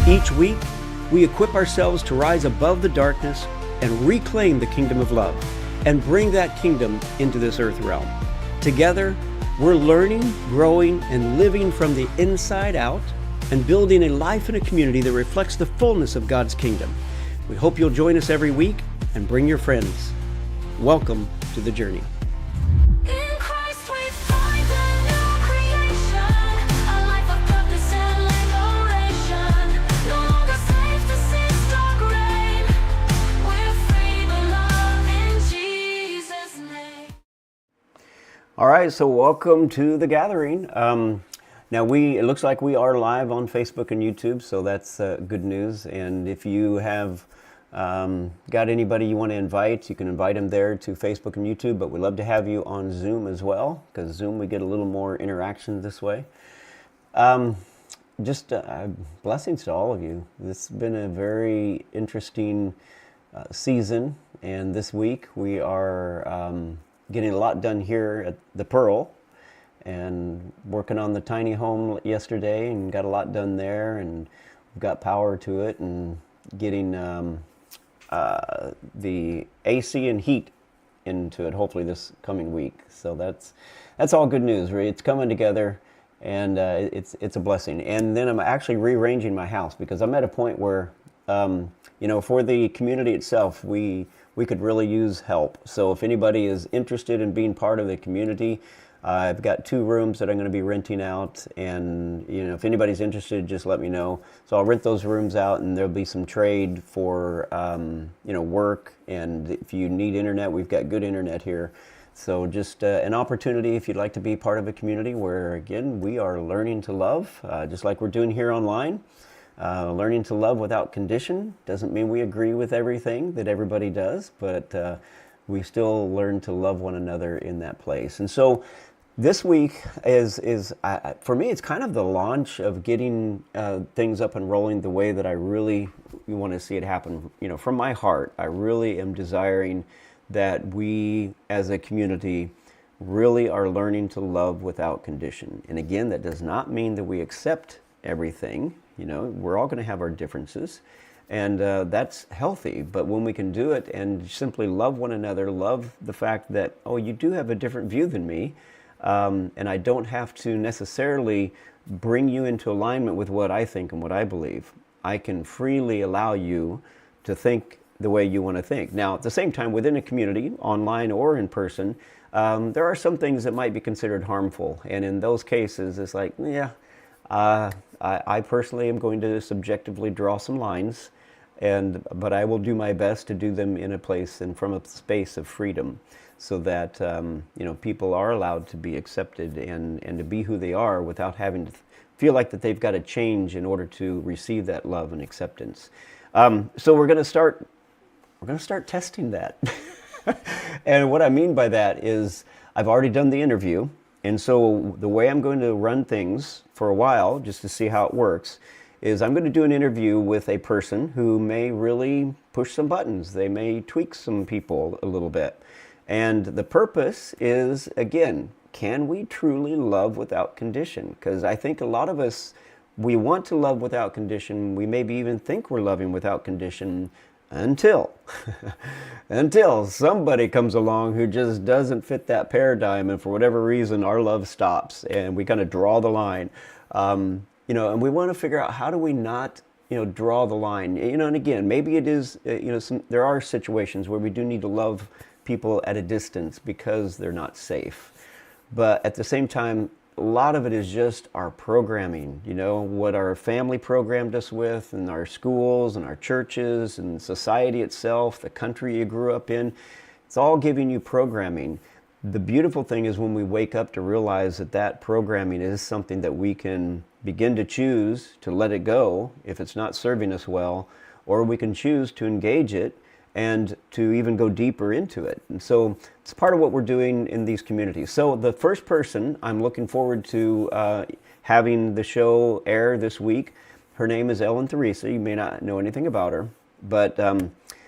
Each week, we equip ourselves to rise above the darkness and reclaim the kingdom of love and bring that kingdom into this earth realm. Together, we're learning, growing, and living from the inside out and building a life and a community that reflects the fullness of God's kingdom. We hope you'll join us every week and bring your friends. Welcome to the journey. All right, so welcome to the gathering. Now it looks like we are live on Facebook and YouTube, so that's good news. And if you have got anybody you want to invite, you can invite them there to Facebook and YouTube, but we'd love to have you on Zoom as well, because Zoom we get a little more interaction this way. Just blessings to all of you. This has been a very interesting season, and this week we are getting a lot done here at the Pearl, and working on the tiny home yesterday and got a lot done there, and we've got power to it, and getting the AC and heat into it hopefully this coming week. So that's all good news. It's coming together, and it's a blessing. And then I'm actually rearranging my house, because I'm at a point where for the community itself, we could really use help. So if anybody is interested in being part of the community, I've got 2 rooms that I'm going to be renting out, and if anybody's interested, just let me know. So I'll rent those rooms out, and there'll be some trade for work, and if you need internet, we've got good internet here. So just an opportunity if you'd like to be part of a community where, again, we are learning to love, just like we're doing here online. Learning to love without condition doesn't mean we agree with everything that everybody does, but we still learn to love one another in that place. And so this week is for me, it's kind of the launch of getting things up and rolling the way that I really want to see it happen. From my heart, I really am desiring that we as a community really are learning to love without condition. And again, that does not mean that we accept everything. We're all going to have our differences, and that's healthy. But when we can do it and simply love one another, love the fact that, oh, you do have a different view than me, and I don't have to necessarily bring you into alignment with what I think and what I believe. I can freely allow you to think the way you want to think. Now, at the same time, within a community, online or in person, there are some things that might be considered harmful. And in those cases, it's like, I personally am going to subjectively draw some lines, but I will do my best to do them in a place and from a space of freedom, so that people are allowed to be accepted and to be who they are without having to feel like that they've got to change in order to receive that love and acceptance. So we're going to start testing that. And what I mean by that is I've already done the interview. And so the way I'm going to run things for a while, just to see how it works, is I'm going to do an interview with a person who may really push some buttons. They may tweak some people a little bit. And the purpose is, again, can we truly love without condition? Because I think a lot of us, we want to love without condition. We maybe even think we're loving without condition, until somebody comes along who just doesn't fit that paradigm, and for whatever reason our love stops and we kind of draw the line, and we want to figure out, how do we not draw the line, and again, maybe it is there are situations where we do need to love people at a distance because they're not safe, but at the same time, a lot of it is just our programming, what our family programmed us with, and our schools and our churches and society itself, the country you grew up in. It's all giving you programming. The beautiful thing is when we wake up to realize that programming is something that we can begin to choose to let it go if it's not serving us well, or we can choose to engage it and to even go deeper into it. And so it's part of what we're doing in these communities. So the first person I'm looking forward to having the show air this week, her name is Ellen Theresa. You may not know anything about her, but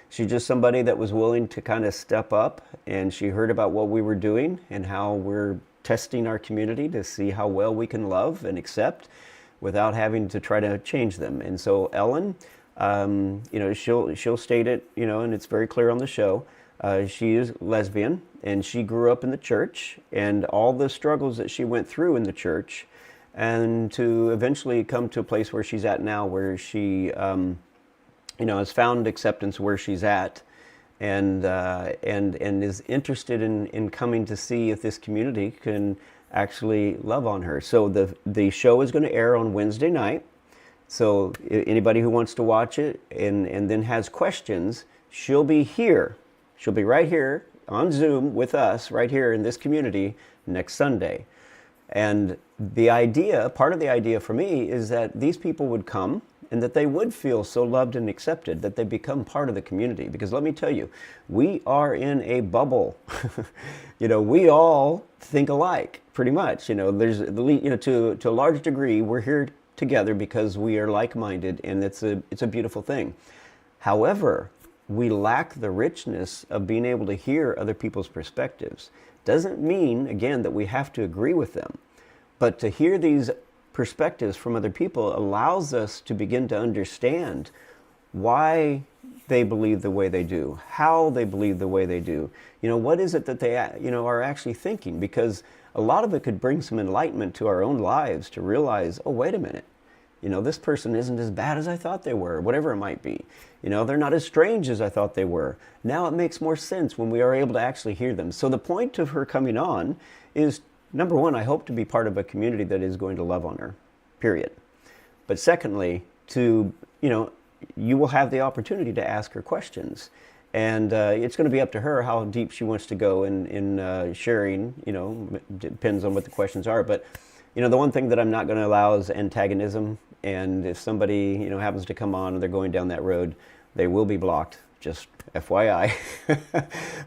she's just somebody that was willing to kind of step up, and she heard about what we were doing and how we're testing our community to see how well we can love and accept. without having to try to change them. And so Ellen, she'll state it, and it's very clear on the show. She is lesbian, and she grew up in the church, and all the struggles that she went through in the church, and to eventually come to a place where she's at now, where she, has found acceptance where she's at, and is interested in coming to see if this community can actually love on her. So the show is going to air on Wednesday night. So anybody who wants to watch it and then has questions, she'll be here. She'll be right here on Zoom with us right here in this community next Sunday. And part of the idea for me is that these people would come and that they would feel so loved and accepted that they become part of the community. Because let me tell you, we are in a bubble. We all think alike, pretty much. There's to a large degree, we're here together because we are like-minded, and it's a beautiful thing. However, we lack the richness of being able to hear other people's perspectives. Doesn't mean, again, that we have to agree with them, but to hear these perspectives from other people allows us to begin to understand why they believe the way they do, how they believe the way they do. What is it that they are actually thinking? Because a lot of it could bring some enlightenment to our own lives to realize, oh, wait a minute, this person isn't as bad as I thought they were, whatever it might be. They're not as strange as I thought they were. Now it makes more sense when we are able to actually hear them. So the point of her coming on is, number one, I hope to be part of a community that is going to love on her, period. But secondly, you will have the opportunity to ask her questions. And it's going to be up to her how deep she wants to go in sharing, depends on what the questions are. But, the one thing that I'm not going to allow is antagonism. And if somebody, happens to come on and they're going down that road, they will be blocked, just FYI.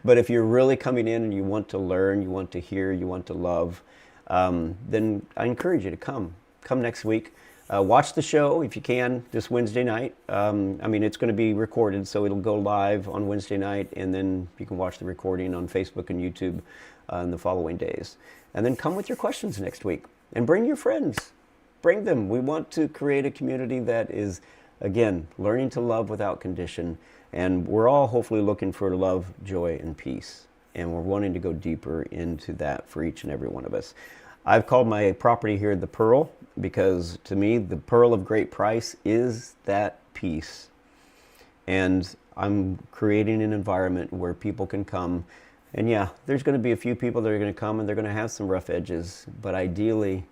But if you're really coming in and you want to learn, you want to hear, you want to love, then I encourage you to come. Come next week. Watch the show if you can this Wednesday night. It's going to be recorded, so it'll go live on Wednesday night, and then you can watch the recording on Facebook and YouTube in the following days. And then come with your questions next week, and bring your friends. Bring them. We want to create a community that is, again, learning to love without condition, and we're all hopefully looking for love, joy, and peace, and we're wanting to go deeper into that for each and every one of us. I've called my property here the Pearl, because to me, the pearl of great price is that peace. And I'm creating an environment where people can come. And yeah, there's going to be a few people that are going to come and they're going to have some rough edges. But ideally,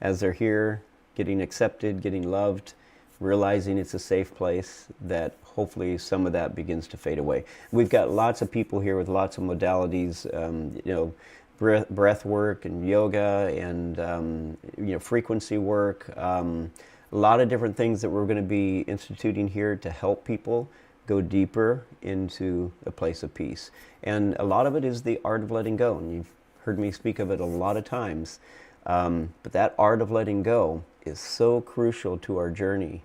as they're here, getting accepted, getting loved, realizing it's a safe place, that hopefully some of that begins to fade away. We've got lots of people here with lots of modalities, breath work and yoga and frequency work, a lot of different things that we're going to be instituting here to help people go deeper into a place of peace. And a lot of it is the art of letting go, and you've heard me speak of it a lot of times, but that art of letting go is so crucial to our journey.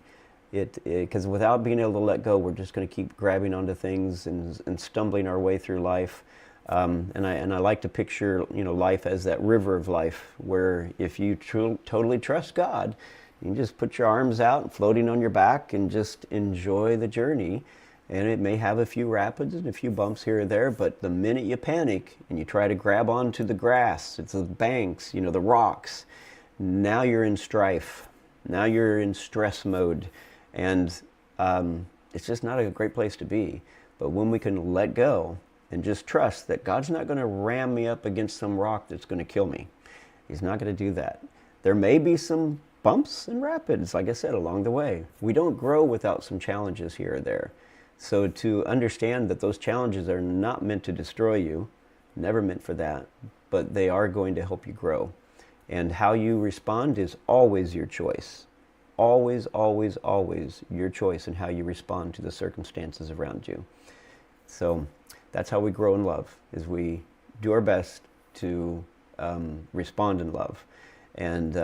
Because without being able to let go, we're just going to keep grabbing onto things and stumbling our way through life. And I like to picture, life as that river of life, where if you totally trust God, you can just put your arms out and floating on your back and just enjoy the journey. And it may have a few rapids and a few bumps here or there, but the minute you panic and you try to grab onto the grass, it's the banks, the rocks, now you're in strife. Now you're in stress mode. And it's just not a great place to be. But when we can let go and just trust that God's not going to ram me up against some rock that's going to kill me. He's not going to do that. There may be some bumps and rapids, like I said, along the way. We don't grow without some challenges here or there. So to understand that those challenges are not meant to destroy you, never meant for that, but they are going to help you grow. And how you respond is always your choice. Always, always, always your choice in how you respond to the circumstances around you. So that's how we grow in love, is we do our best to respond in love. And,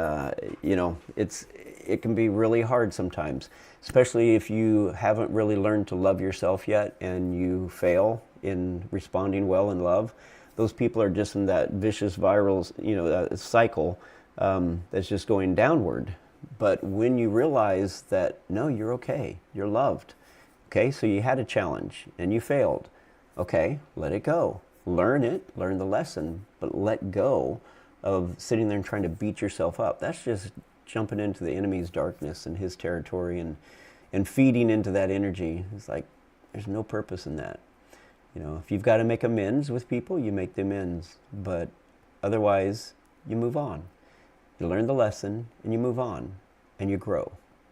it can be really hard sometimes, especially if you haven't really learned to love yourself yet and you fail in responding well in love. Those people are just in that vicious viral, cycle that's just going downward. But when you realize that, no, you're okay, you're loved. Okay, so you had a challenge and you failed. Okay, let it go. Learn it, learn the lesson, but let go of sitting there and trying to beat yourself up. That's just jumping into the enemy's darkness and his territory and feeding into that energy. It's like, there's no purpose in that. You know, if you've got to make amends with people, you make the amends. But otherwise, you move on. You learn the lesson and you move on and you grow.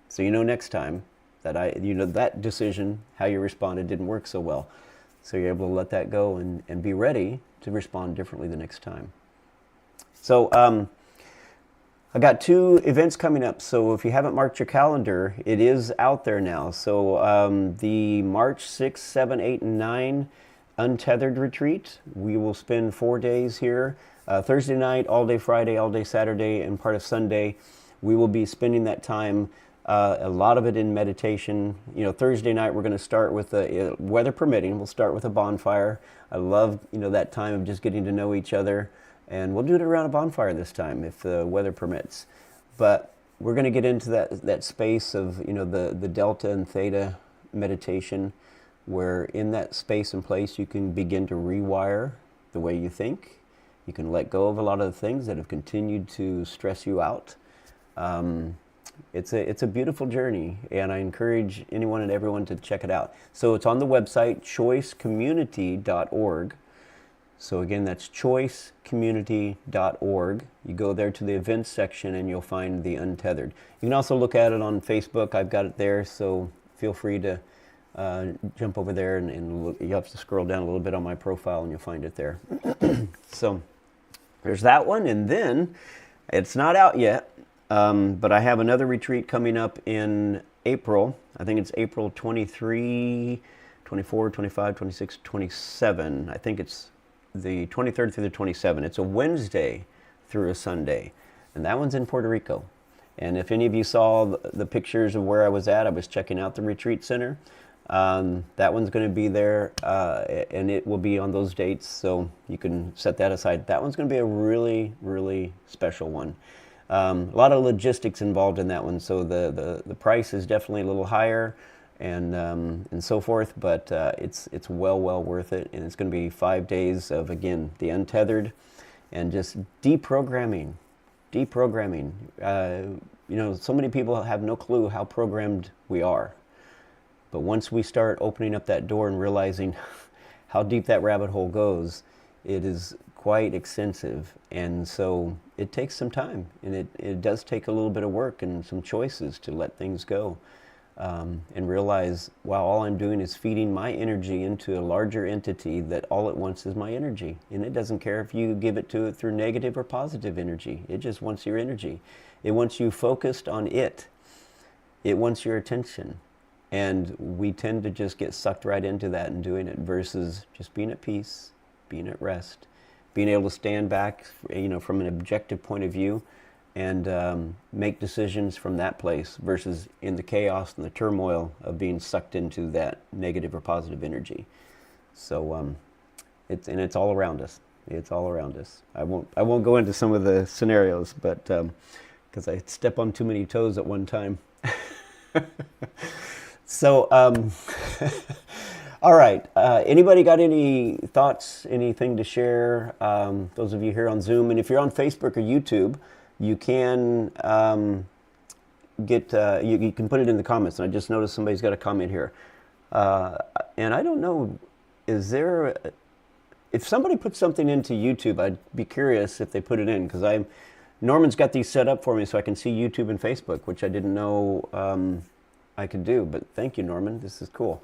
So you know next time that that decision, how you responded, didn't work so well. So you're able to let that go and be ready to respond differently the next time. So I got 2 events coming up. So if you haven't marked your calendar, it is out there now. So the March 6, 7, 8, and 9 Untethered Retreat, we will spend 4 days here. Thursday night, all day Friday, all day Saturday, and part of Sunday. We will be spending that time, a lot of it in meditation. You know, Thursday night we're going to start with, weather permitting, we'll start with a bonfire. I love, that time of just getting to know each other. And we'll do it around a bonfire this time if the weather permits. But we're going to get into that space of, the delta and theta meditation, where in that space and place you can begin to rewire the way you think. You can let go of a lot of the things that have continued to stress you out. It's a beautiful journey, and I encourage anyone and everyone to check it out. So it's on the website, choicecommunity.org. So again, that's choicecommunity.org. You go there to the events section and you'll find the Untethered. You can also look at it on Facebook. I've got it there, so feel free to jump over there and look. You have to scroll down a little bit on my profile and you'll find it there. So there's that one, and then it's not out yet, but I have another retreat coming up in April. I think it's April 23, 24, 25, 26, 27. I think it's the 23rd through the 27th. It's a Wednesday through a Sunday, and that one's in Puerto Rico. And if any of you saw the pictures of where I was checking out the retreat center. That one's going to be there, and it will be on those dates, so you can set that aside. That one's going to be a really, really special one. A lot of logistics involved in that one, so the price is definitely a little higher, and so forth, but it's well worth it, and it's going to be 5 days of, again, the Untethered, and just deprogramming. So many people have no clue how programmed we are. But once we start opening up that door and realizing how deep that rabbit hole goes, it is quite extensive. And so it takes some time, and it does take a little bit of work and some choices to let things go, and realize, wow, all I'm doing is feeding my energy into a larger entity that all it wants is my energy. And it doesn't care if you give it to it through negative or positive energy. It just wants your energy. It wants you focused on it. It wants your attention. And we tend to just get sucked right into that and doing it, versus just being at peace, being at rest, being able to stand back, from an objective point of view, and make decisions from that place, versus in the chaos and the turmoil of being sucked into that negative or positive energy. So it's all around us. It's all around us. I won't go into some of the scenarios, but because I step on too many toes at one time. So, all right. Anybody got any thoughts, anything to share? Those of you here on Zoom, and if you're on Facebook or YouTube, you can you can put it in the comments. And I just noticed somebody's got a comment here, and I don't know, if somebody puts something into YouTube, I'd be curious if they put it in, because Norman's got these set up for me so I can see YouTube and Facebook, which I didn't know I could do, but thank you, Norman. This is cool.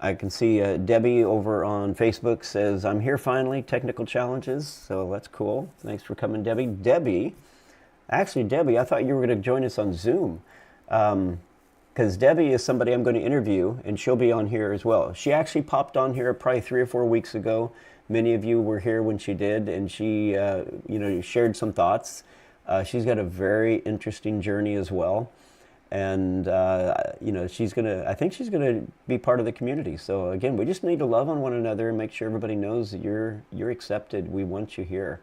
I can see Debbie over on Facebook says, I'm here finally, technical challenges, so that's cool. Thanks for coming, Debbie. Actually, Debbie, I thought you were going to join us on Zoom, because Debbie is somebody I'm going to interview, and she'll be on here as well. She actually popped on here probably 3 or 4 weeks ago. Many of you were here when she did, and she shared some thoughts. She's got a very interesting journey as well. And, I think she's going to be part of the community. So again, we just need to love on one another and make sure everybody knows that you're accepted. We want you here.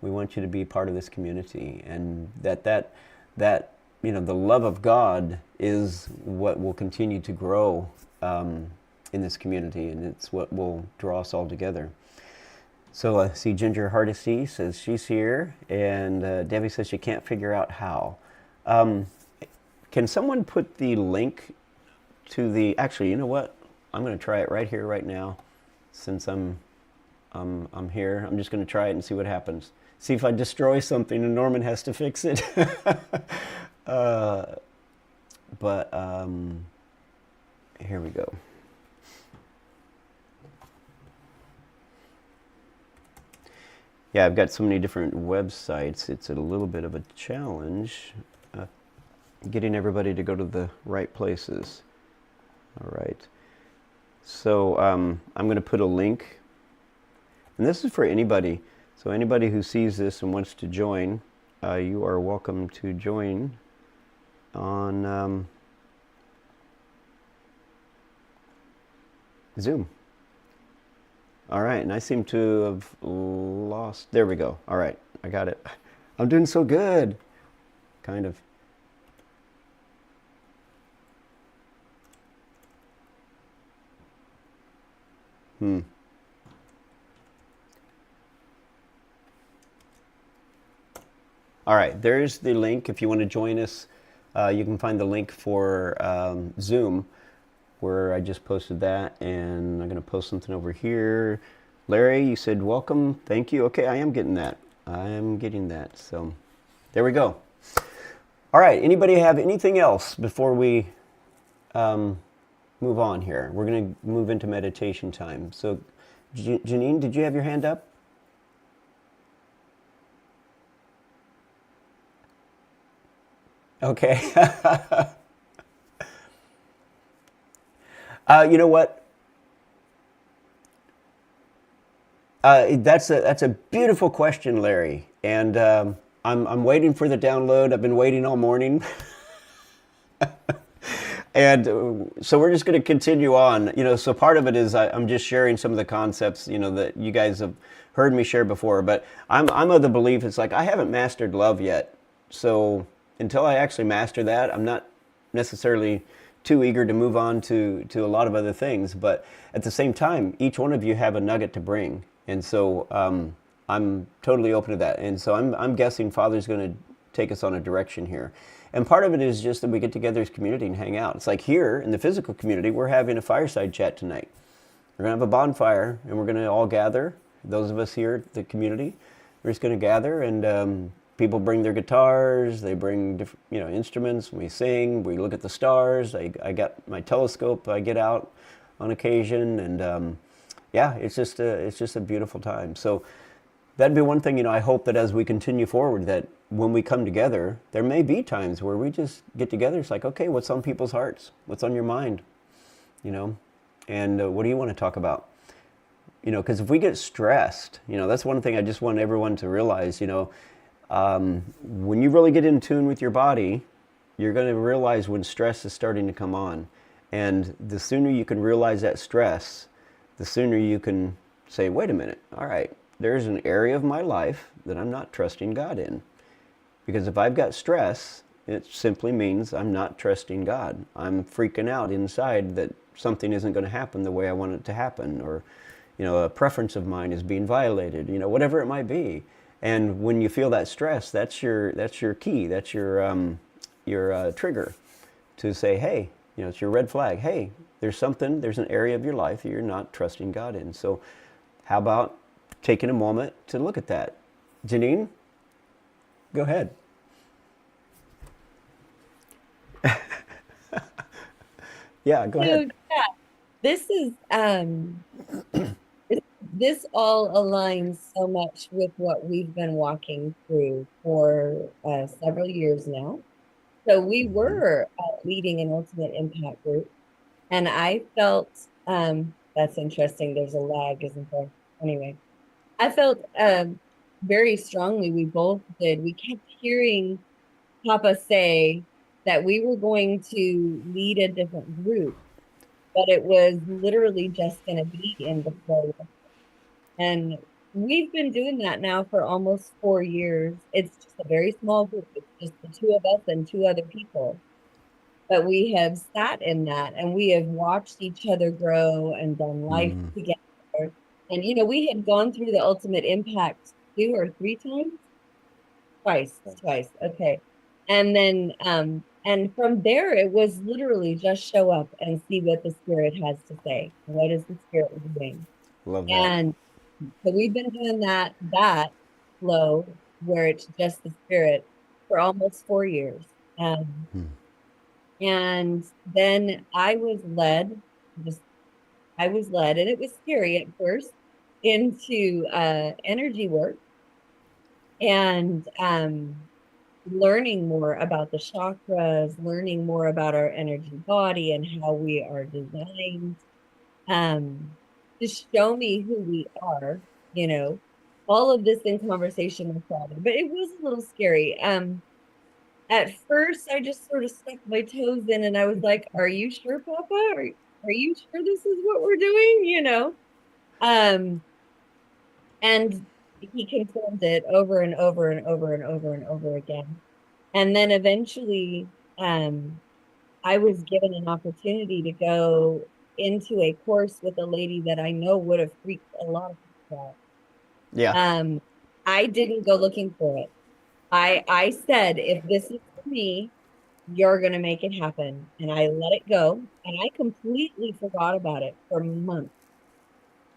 We want you to be part of this community. And that the love of God is what will continue to grow in this community, and it's what will draw us all together. So I see Ginger Hardesty says she's here, and Debbie says she can't figure out how. Can someone put the link to the? Actually, you know what? I'm going to try it right here, right now, since I'm here. I'm just going to try it and see what happens. See if I destroy something and Norman has to fix it. But here we go. Yeah, I've got so many different websites. It's a little bit of a challenge getting everybody to go to the right places. All right. So I'm going to put a link. And this is for anybody. So anybody who sees this and wants to join, you are welcome to join on Zoom. All right, and I seem to have lost. There we go. All right, I got it. I'm doing so good. Kind of. All right, there's the link. If you want to join us, you can find the link for Zoom, where I just posted that, and I'm going to post something over here. Larry, you said welcome. Thank you. Okay, I am getting that. I am getting that. So there we go. All right, anybody have anything else before we move on here? We're going to move into meditation time. So Janine, did you have your hand up? Okay. You know what? That's a beautiful question, Larry. And I'm waiting for the download. I've been waiting all morning. And so we're just going to continue on. So part of it is I'm just sharing some of the concepts, that you guys have heard me share before. But I'm of the belief it's like I haven't mastered love yet. So until I actually master that, I'm not necessarily too eager to move on to a lot of other things. But at the same time, each one of you have a nugget to bring. And so I'm totally open to that. And so I'm guessing Father's going to take us on a direction here. And part of it is just that we get together as community and hang out. It's like here in the physical community, we're having a fireside chat tonight. We're going to have a bonfire, and we're going to all gather. Those of us here at the community, we're just going to gather, and people bring their guitars. They bring different, instruments. We sing. We look at the stars. I got my telescope. I get out on occasion, and yeah, it's just a beautiful time. So that'd be one thing. I hope that as we continue forward, that when we come together, there may be times where we just get together. It's like, okay, what's on people's hearts? What's on your mind? And what do you want to talk about? Because if we get stressed, that's one thing I just want everyone to realize, when you really get in tune with your body, you're going to realize when stress is starting to come on. And the sooner you can realize that stress, the sooner you can say, wait a minute, all right, there's an area of my life that I'm not trusting God in. Because if I've got stress, it simply means I'm not trusting God. I'm freaking out inside that something isn't going to happen the way I want it to happen, or a preference of mine is being violated, whatever it might be. And when you feel that stress, that's your key, that's your trigger to say, hey, it's your red flag. Hey, there's an area of your life that you're not trusting God in. So how about taking a moment to look at that? Janine, go ahead. Yeah, go ahead. Yeah, this is this all aligns so much with what we've been walking through for several years now. So we were leading an ultimate impact group, and I felt that's interesting. There's a lag, isn't there? Anyway, I felt very strongly. We both did. We kept hearing Papa say that we were going to lead a different group, but it was literally just going to be in the flow. And we've been doing that now for almost 4 years. It's just a very small group. It's just the two of us and two other people. But we have sat in that and we have watched each other grow and done life together. And, we had gone through the Ultimate Impact 2 or 3 times. Twice. Okay. And from there, it was literally just show up and see what the spirit has to say. What is the spirit doing? Love that. And so we've been doing that flow where it's just the spirit for almost 4 years. And then just I was led, and it was scary at first, into energy work and learning more about the chakras, learning more about our energy body and how we are designed. Um, to show me who we are, you know, all of this in conversation with Father, but it was a little scary. At first, I just sort of stuck my toes in and I was like, "Are you sure, Papa? Are you sure this is what we're doing?" Um, and he confirmed it over and over and over and over and over again. And then eventually, I was given an opportunity to go into a course with a lady that I know would have freaked a lot of people Yeah. out. I didn't go looking for it. I said, if this is for me, you're going to make it happen. And I let it go. And I completely forgot about it for months.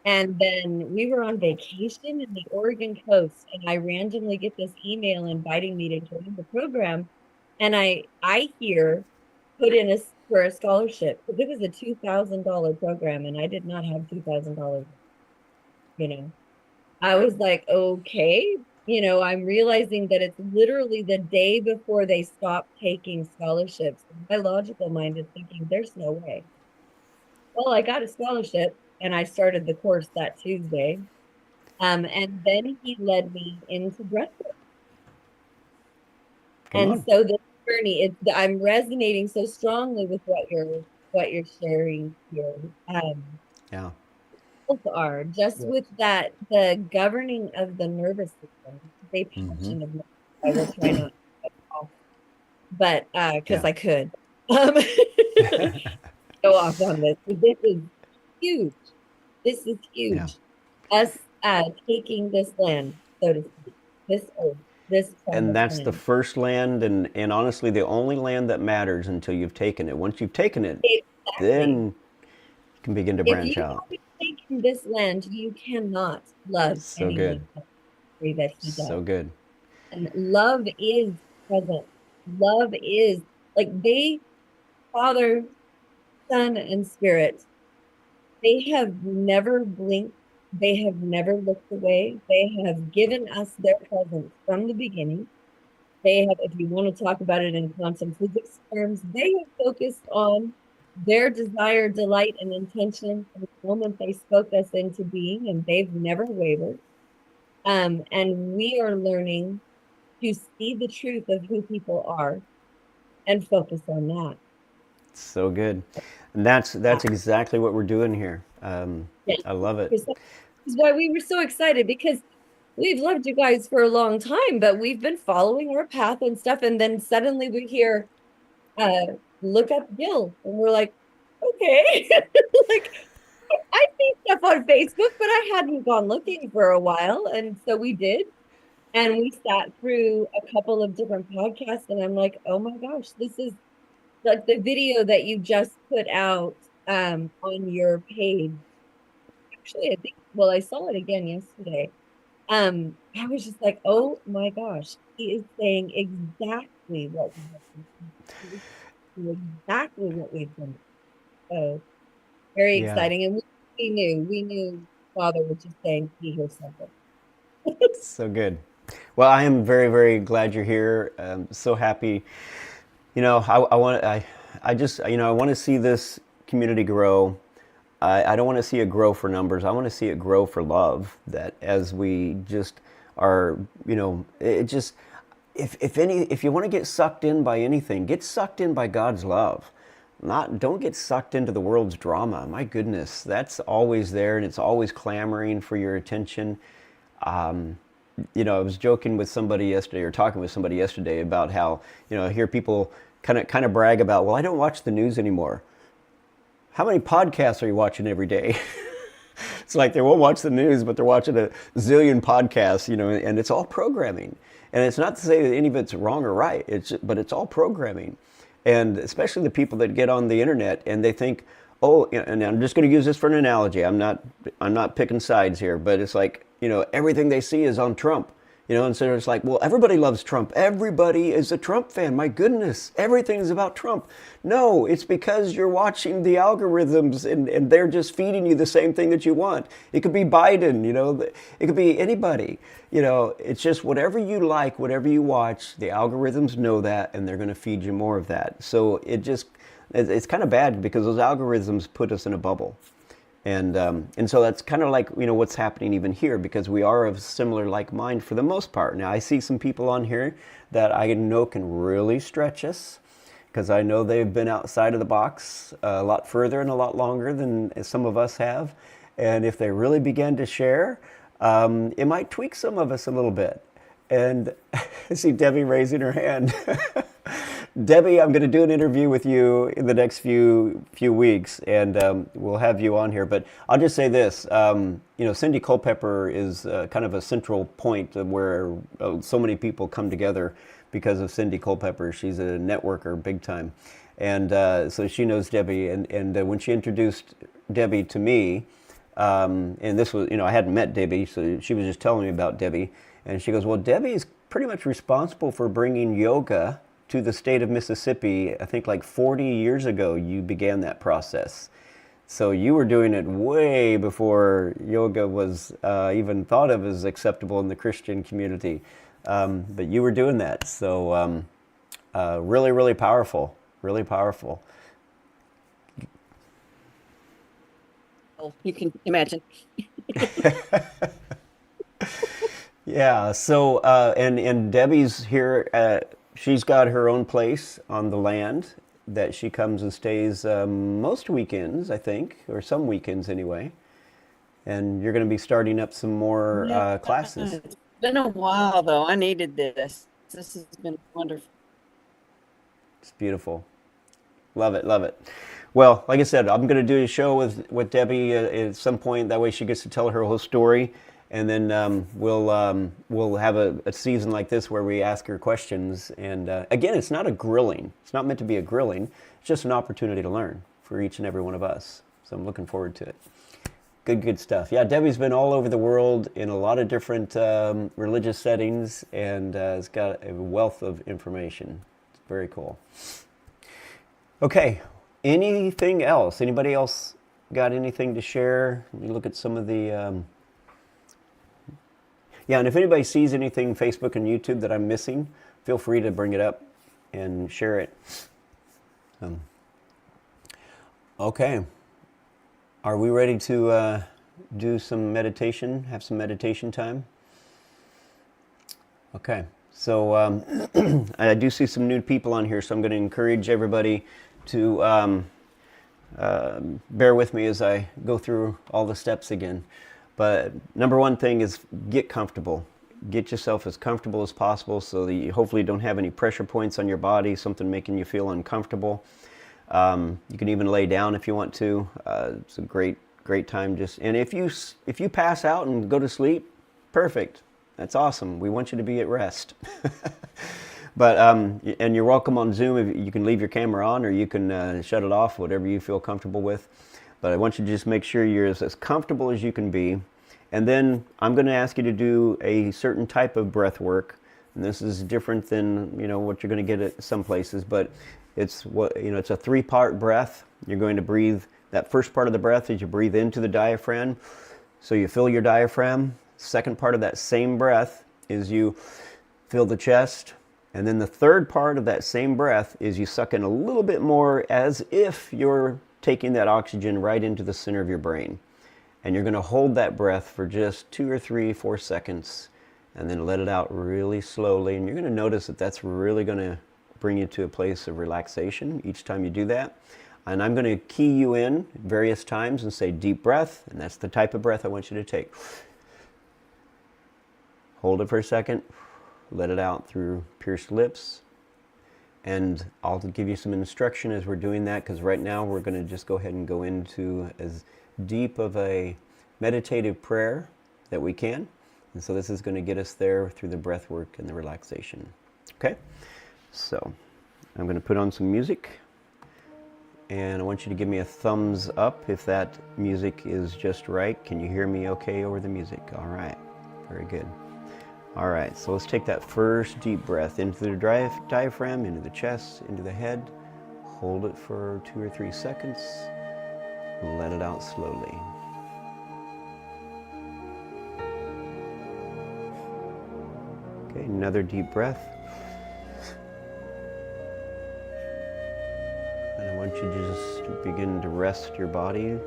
And then we were on vacation in the Oregon coast, and I randomly get this email inviting me to join the program. And I hear put in for a scholarship because it was a $2,000 program, and I did not have $2,000. You know, I was like, okay. I'm realizing that it's literally the day before they stop taking scholarships. My logical mind is thinking, there's no way. Well, I got a scholarship and I started the course that Tuesday. And then he led me into breathwork. Come And on. so this journey, I'm resonating so strongly with what you're sharing here. Yeah. Both are just with that, the governing of the nervous system. It's a passion of mine. I will try not to get off, but because Yeah. I could um, go off on this. This is huge. This is Yeah. huge. Us taking this land, so to speak, this earth, this And promised that's the land. first land, and honestly, the only land that matters until you've taken it. Once you've taken it, Exactly. then you can begin to If branch you out. haven't taken this land, you cannot love So good. anyone else the way that he does. So good. And love is present. Love is like Father, Son, and Spirit, they have never blinked. They have never looked away. They have given us their presence from the beginning. They have, if you want to talk about it in quantum physics terms, they have focused on their desire, delight, and intention from the moment they spoke us into being, and they've never wavered. And we are learning to see the truth of who people are and focus on that. So good. And that's exactly what we're doing here. Yeah. I love it. This is why we were so excited because we've loved you guys for a long time, but we've been following our path and stuff. And then suddenly we hear, uh, look up Gil. And we're like, okay. Like, I see stuff on Facebook, but I hadn't gone looking for a while. And so we did. And we sat through a couple of different podcasts. And I'm like, oh my gosh, this is like the video that you just put out on your page. Actually, I think, well, I saw it again yesterday. I was just like, oh my gosh, he is saying exactly what we have been exactly what we've been. So very Yeah. exciting. And we knew Father was just saying, be here something. So good. Well, I am very, very glad you're here. So happy. I want to see this community grow. I don't want to see it grow for numbers. I want to see it grow for love. That as we just are, it just, if you want to get sucked in by anything, get sucked in by God's love. Don't get sucked into the world's drama. My goodness, that's always there and it's always clamoring for your attention. I was joking with somebody yesterday, or talking with somebody yesterday, about how, I hear people kind of brag about, well, I don't watch the news anymore. How many podcasts are you watching every day? It's like they won't watch the news, but they're watching a zillion podcasts, and it's all programming. And it's not to say that any of it's wrong or right, but it's all programming. And especially the people that get on the internet and they think, oh, and I'm just going to use this for an analogy. I'm not picking sides here, but it's like, everything they see is on Trump. And so it's like, well, everybody loves Trump. Everybody is a Trump fan. My goodness, everything is about Trump. No, it's because you're watching the algorithms and they're just feeding you the same thing that you want. It could be Biden, it could be anybody. It's just whatever you like, whatever you watch, the algorithms know that and they're going to feed you more of that. So it's kind of bad because those algorithms put us in a bubble. And so that's kind of like, what's happening even here, because we are of similar like mind for the most part. Now, I see some people on here that I know can really stretch us, because I know they've been outside of the box a lot further and a lot longer than some of us have. And if they really begin to share, it might tweak some of us a little bit. And I see Debbie raising her hand. Debbie, I'm going to do an interview with you in the next few weeks, and we'll have you on here. But I'll just say this: Cindy Culpepper is kind of a central point of where so many people come together because of Cindy Culpepper. She's a networker, big time, and so she knows Debbie. And when she introduced Debbie to me, and this was, I hadn't met Debbie, so she was just telling me about Debbie, and she goes, "Well, Debbie is pretty much responsible for bringing yoga to the state of Mississippi. I think like 40 years ago you began that process. So you were doing it way before yoga was even thought of as acceptable in the Christian community. But you were doing that. So really, really powerful. Really powerful." Oh, you can imagine. Yeah. So and Debbie's here. She's got her own place on the land that she comes and stays most weekends, I think, or some weekends anyway. And you're going to be starting up some more Yeah, classes. it's been a while though. I needed this. This has been wonderful. It's beautiful. Love it, love it. Well, like I said, I'm going to do a show with Debbie at some point. That way she gets to tell her whole story. And then we'll have a season like this where we ask her questions. And again, it's not a grilling. It's not meant to be a grilling. It's just an opportunity to learn for each and every one of us. So I'm looking forward to it. Good stuff. Yeah, Debbie's been all over the world in a lot of different religious settings, and has got a wealth of information. It's very cool. Okay, anything else? Anybody else got anything to share? Let me look at some of the... Yeah, and if anybody sees anything Facebook and YouTube that I'm missing, feel free to bring it up and share it. Okay. Are we ready to do some meditation, have some meditation time? Okay. So I do see some new people on here, so I'm going to encourage everybody to bear with me as I go through all the steps again. But number one thing is get comfortable. Get yourself as comfortable as possible so that you hopefully don't have any pressure points on your body, something making you feel uncomfortable. You can even lay down if you want to. It's a great time. And if you pass out and go to sleep, perfect. That's awesome. We want you to be at rest. But and you're welcome on Zoom. You can leave your camera on or you can shut it off, whatever you feel comfortable with. But I want you to just make sure you're as comfortable as you can be. And then I'm going to ask you to do a certain type of breath work. And this is different than, what you're going to get at some places, but it's it's a 3-part breath. You're going to breathe. That first part of the breath is you breathe into the diaphragm. So you fill your diaphragm. Second part of that same breath is you fill the chest. And then the third part of that same breath is you suck in a little bit more, as if you're taking that oxygen right into the center of your brain. And you're going to hold that breath for just 2 or 3, 4 seconds, and then let it out really slowly. And you're going to notice that that's really going to bring you to a place of relaxation each time you do that. And I'm going to key you in various times and say deep breath, and that's the type of breath I want you to take. Hold it for a second. Let it out through pierced lips. And I'll give you some instruction as we're doing that, because right now we're going to just go ahead and go into as deep of a meditative prayer that we can. And so this is going to get us there through the breath work and the relaxation. Okay? So I'm going to put on some music. And I want you to give me a thumbs up if that music is just right. Can you hear me okay over the music? All right. Very good. All right, so let's take that first deep breath into the diaphragm, into the chest, into the head. Hold it for 2 or 3 seconds. Let it out slowly. Okay, another deep breath. And I want you to just begin to rest your body.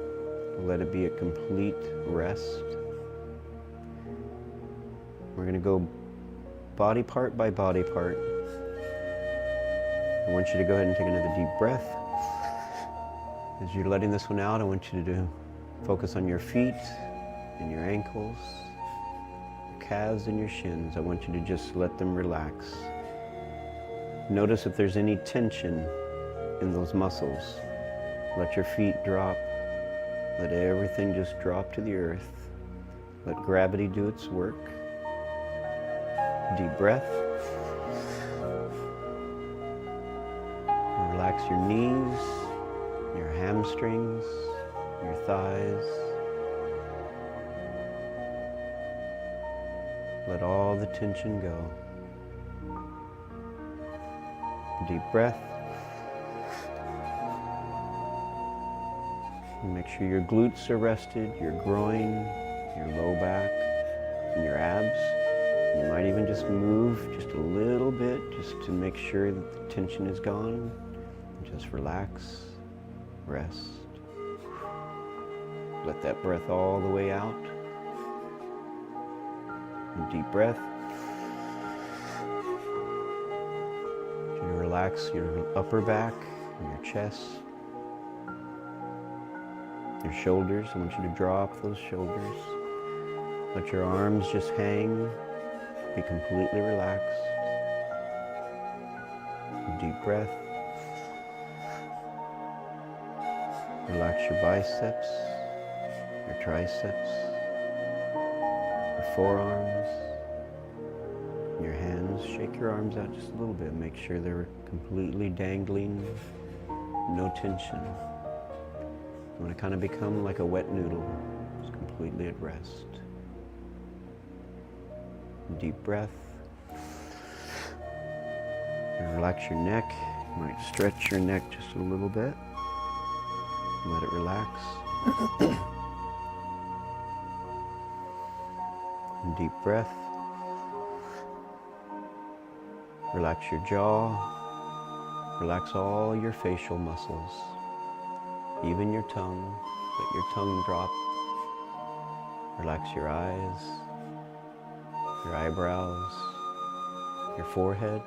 Let it be a complete rest. We're going to go body part by body part. I want you to go ahead and take another deep breath. As you're letting this one out, I want you to focus on your feet and your ankles, your calves and your shins. I want you to just let them relax. Notice if there's any tension in those muscles. Let your feet drop. Let everything just drop to the earth. Let gravity do its work. Deep breath. Relax your knees, your hamstrings, your thighs. Let all the tension go. Deep breath. And make sure your glutes are rested, your groin, your low back, and your abs. You might even just move just a little bit just to make sure that the tension is gone. Just relax, rest. Let that breath all the way out. And deep breath. You relax your upper back and your chest, your shoulders. I want you to drop those shoulders. Let your arms just hang. Be completely relaxed. Deep breath. Relax your biceps, your triceps, your forearms, your hands. Shake your arms out just a little bit. Make sure they're completely dangling, no tension. You want to kind of become like a wet noodle, just completely at rest. Deep breath. And relax your neck. You might stretch your neck just a little bit. Let it relax. And deep breath. Relax your jaw. Relax all your facial muscles. Even your tongue. Let your tongue drop. Relax your eyes, your eyebrows, your forehead,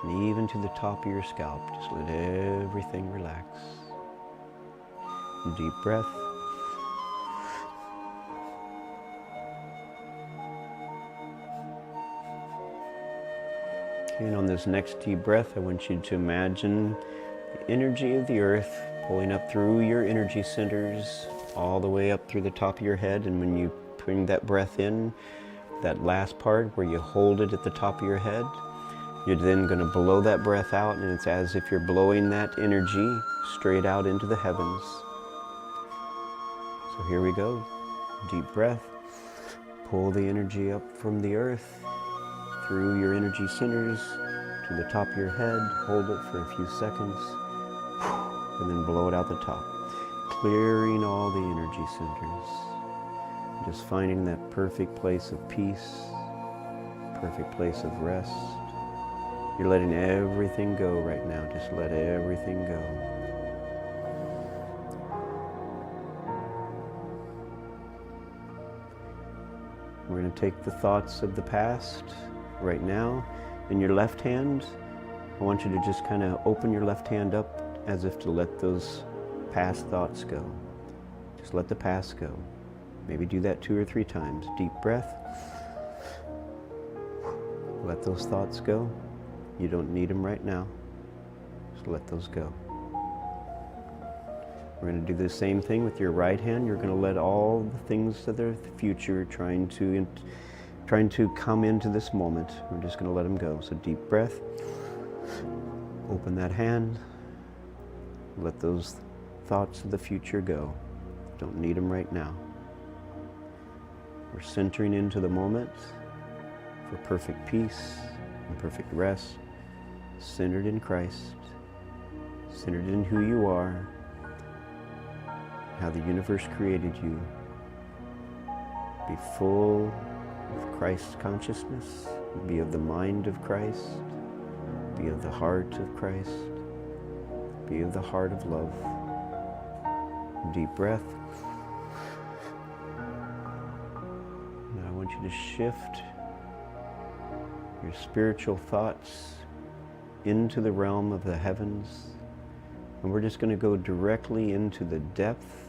and even to the top of your scalp. Just let everything relax. Deep breath. And on this next deep breath, I want you to imagine the energy of the earth pulling up through your energy centers, all the way up through the top of your head. And when you bring that breath in, that last part where you hold it at the top of your head, you're then going to blow that breath out, and it's as if you're blowing that energy straight out into the heavens. So here we go. Deep breath. Pull the energy up from the earth through your energy centers to the top of your head. Hold it for a few seconds, and then blow it out the top, clearing all the energy centers. Just finding that perfect place of peace, perfect place of rest. You're letting everything go right now. Just let everything go. We're going to take the thoughts of the past right now. In your left hand, I want you to just kind of open your left hand up as if to let those past thoughts go. Just let the past go. Maybe do that 2 or 3 times. Deep breath. Let those thoughts go. You don't need them right now. Just let those go. We're going to do the same thing with your right hand. You're going to let all the things of the future trying to come into this moment. We're just going to let them go. So deep breath. Open that hand. Let those thoughts of the future go. Don't need them right now. We're centering into the moment for perfect peace and perfect rest, centered in Christ, centered in who you are, how the universe created you. Be full of Christ's consciousness, be of the mind of Christ, be of the heart of Christ, be of the heart of love. Deep breath. Now I want you to shift your spiritual thoughts into the realm of the heavens, and we're just going to go directly into the depth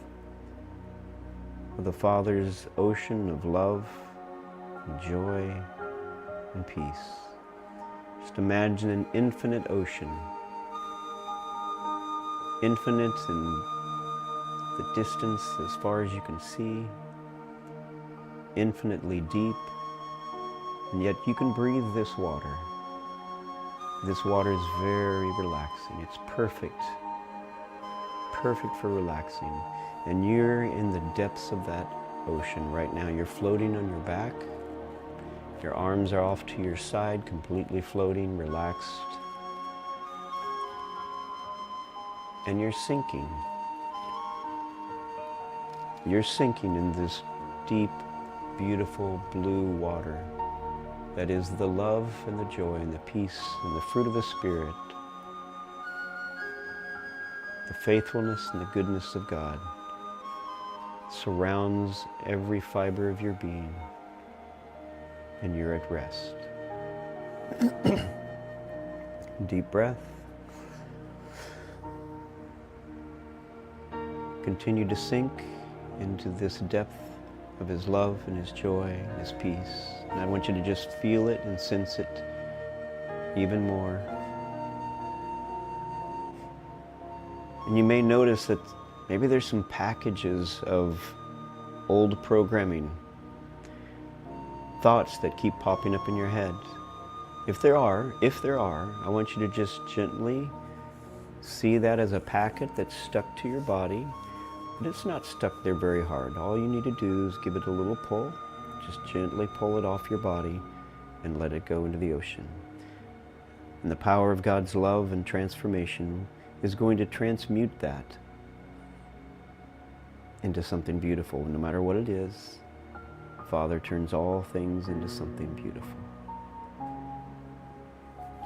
of the Father's ocean of love and joy and peace. Just imagine an infinite ocean, infinite in the distance as far as you can see, infinitely deep, and yet you can breathe this water. This water is very relaxing. It's perfect for relaxing. And you're in the depths of that ocean right now. You're floating on your back. Your arms are off to your side, completely floating, relaxed. And you're sinking. You're sinking in this deep, beautiful blue water that is the love and the joy and the peace and the fruit of the Spirit, the faithfulness and the goodness of God surrounds every fiber of your being, and you're at rest. Deep breath. Continue to sink into this depth of His love and His joy and His peace. And I want you to just feel it and sense it even more. And you may notice that maybe there's some packages of old programming, thoughts that keep popping up in your head. If there are, I want you to just gently see that as a packet that's stuck to your body. But it's not stuck there very hard. All you need to do is give it a little pull. Just gently pull it off your body and let it go into the ocean. And the power of God's love and transformation is going to transmute that into something beautiful. No matter what it is, Father turns all things into something beautiful.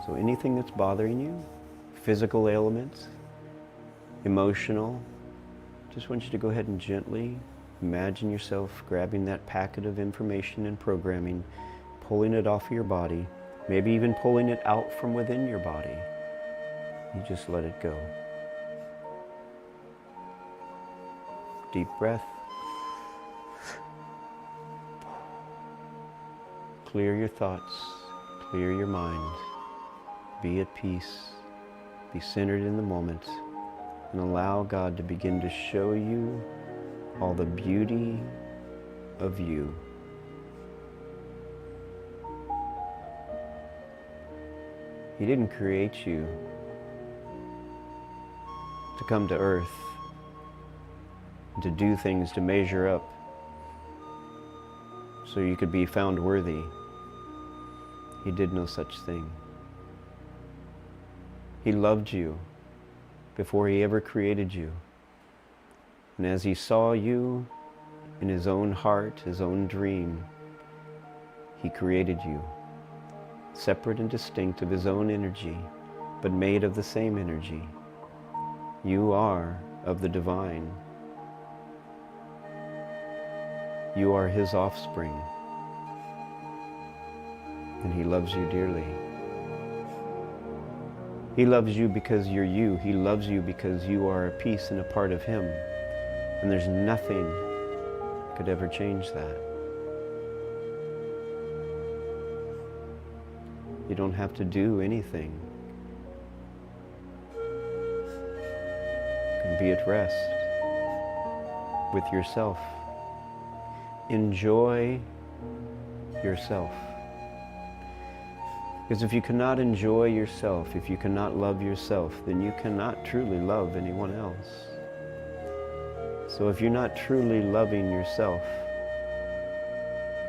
So anything that's bothering you, physical ailments, emotional, just want you to go ahead and gently imagine yourself grabbing that packet of information and programming, pulling it off of your body, maybe even pulling it out from within your body. You just let it go. Deep breath. Clear your thoughts, clear your mind, be at peace, be centered in the moment, and allow God to begin to show you all the beauty of you. He didn't create you to come to earth and to do things to measure up so you could be found worthy. He did no such thing. He loved you before He ever created you. And as He saw you in His own heart, His own dream, He created you, separate and distinct of His own energy, but made of the same energy. You are of the divine. You are His offspring, and He loves you dearly. He loves you because you're you. He loves you because you are a piece and a part of Him. And there's nothing could ever change that. You don't have to do anything. You can be at rest with yourself. Enjoy yourself. Because if you cannot enjoy yourself, if you cannot love yourself, then you cannot truly love anyone else. So if you're not truly loving yourself,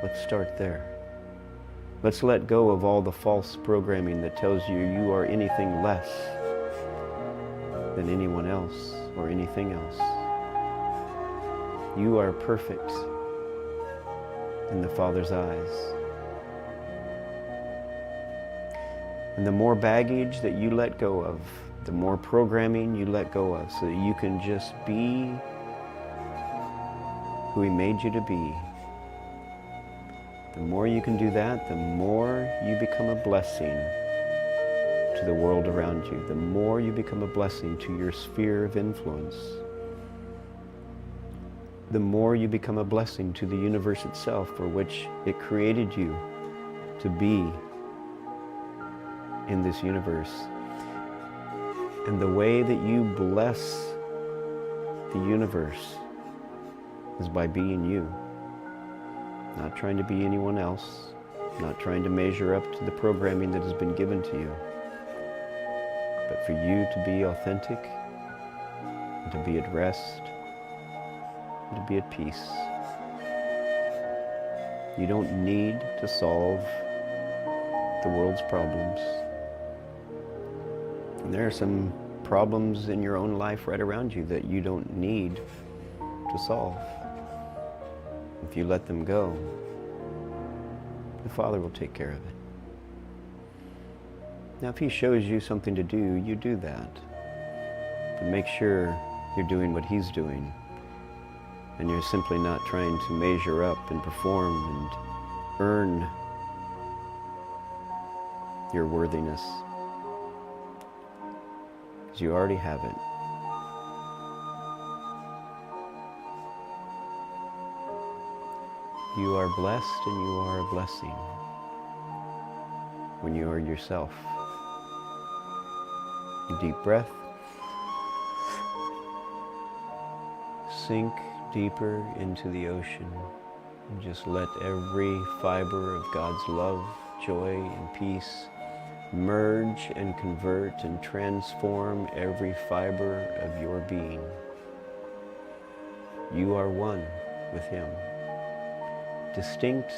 let's start there. Let's let go of all the false programming that tells you you are anything less than anyone else or anything else. You are perfect in the Father's eyes. And the more baggage that you let go of, the more programming you let go of, so that you can just be who He made you to be. The more you can do that, the more you become a blessing to the world around you. The more you become a blessing to your sphere of influence. The more you become a blessing to the universe itself, for which it created you to be in this universe. And the way that you bless the universe is by being you. Not trying to be anyone else, not trying to measure up to the programming that has been given to you, but for you to be authentic, and to be at rest, and to be at peace. You don't need to solve the world's problems. And there are some problems in your own life right around you that you don't need to solve. If you let them go, the Father will take care of it. Now, if He shows you something to do, you do that. But make sure you're doing what He's doing, and you're simply not trying to measure up and perform and earn your worthiness, because you already have it. You are blessed and you are a blessing when you are yourself. A deep breath. Sink deeper into the ocean and just let every fiber of God's love, joy, and peace merge and convert and transform every fiber of your being. You are one with Him. Distinct,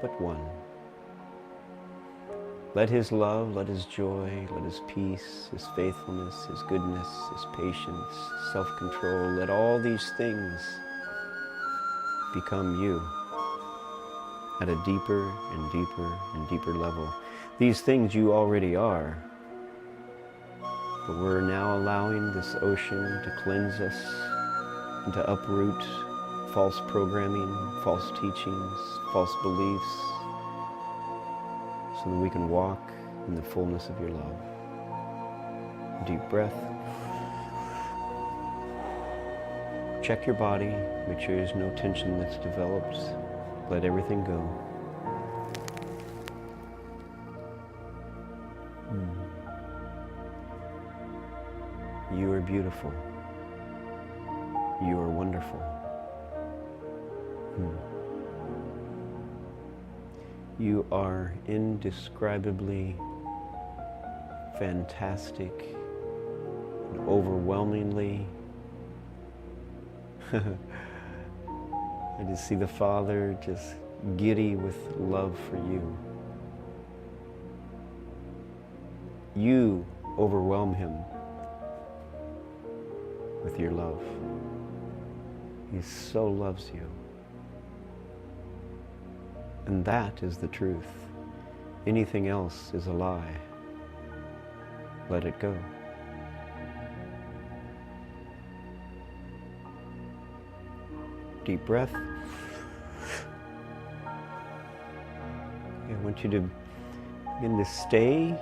but one. Let His love, let His joy, let His peace, His faithfulness, His goodness, His patience, self-control, let all these things become you at a deeper and deeper and deeper level. These things you already are, but we're now allowing this ocean to cleanse us and to uproot false programming, false teachings, false beliefs, so that we can walk in the fullness of your love. Deep breath. Check your body, make sure there's no tension that's developed. Let everything go. You are beautiful. You are wonderful. You are indescribably fantastic and overwhelmingly. I just see the Father just giddy with love for you. You overwhelm Him with your love. He so loves you. And that is the truth. Anything else is a lie. Let it go. Deep breath. I want you to begin to stay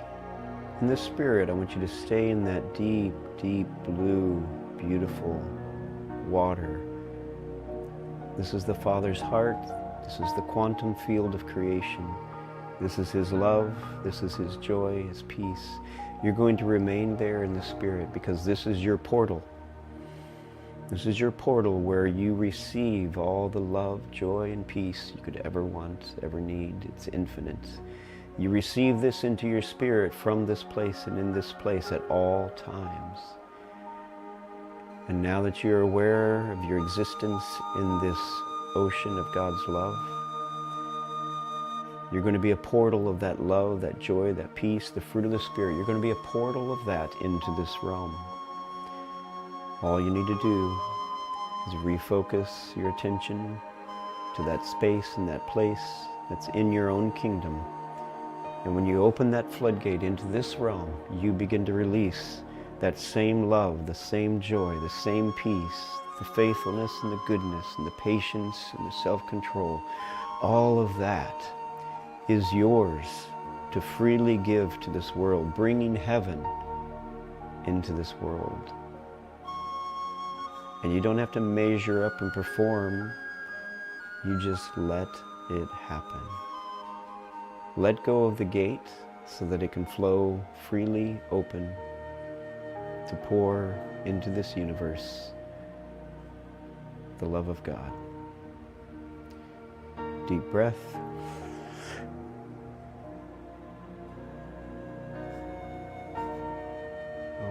in the Spirit. I want you to stay in that deep, deep blue, beautiful water. This is the Father's heart. This is the quantum field of creation. This is His love. This is His joy, His peace. You're going to remain there in the Spirit because this is your portal. This is your portal where you receive all the love, joy, and peace you could ever want, ever need. It's infinite. You receive this into your spirit from this place and in this place at all times. And now that you're aware of your existence in this ocean of God's love, you're going to be a portal of that love, that joy, that peace, the fruit of the Spirit. You're going to be a portal of that into this realm. All you need to do is refocus your attention to that space and that place that's in your own kingdom. And when you open that floodgate into this realm, you begin to release that same love, the same joy, the same peace, the faithfulness and the goodness and the patience and the self-control. All of that is yours to freely give to this world, bringing heaven into this world. And you don't have to measure up and perform. You just let it happen. Let go of the gate so that it can flow freely open to pour into this universe the love of God. Deep breath.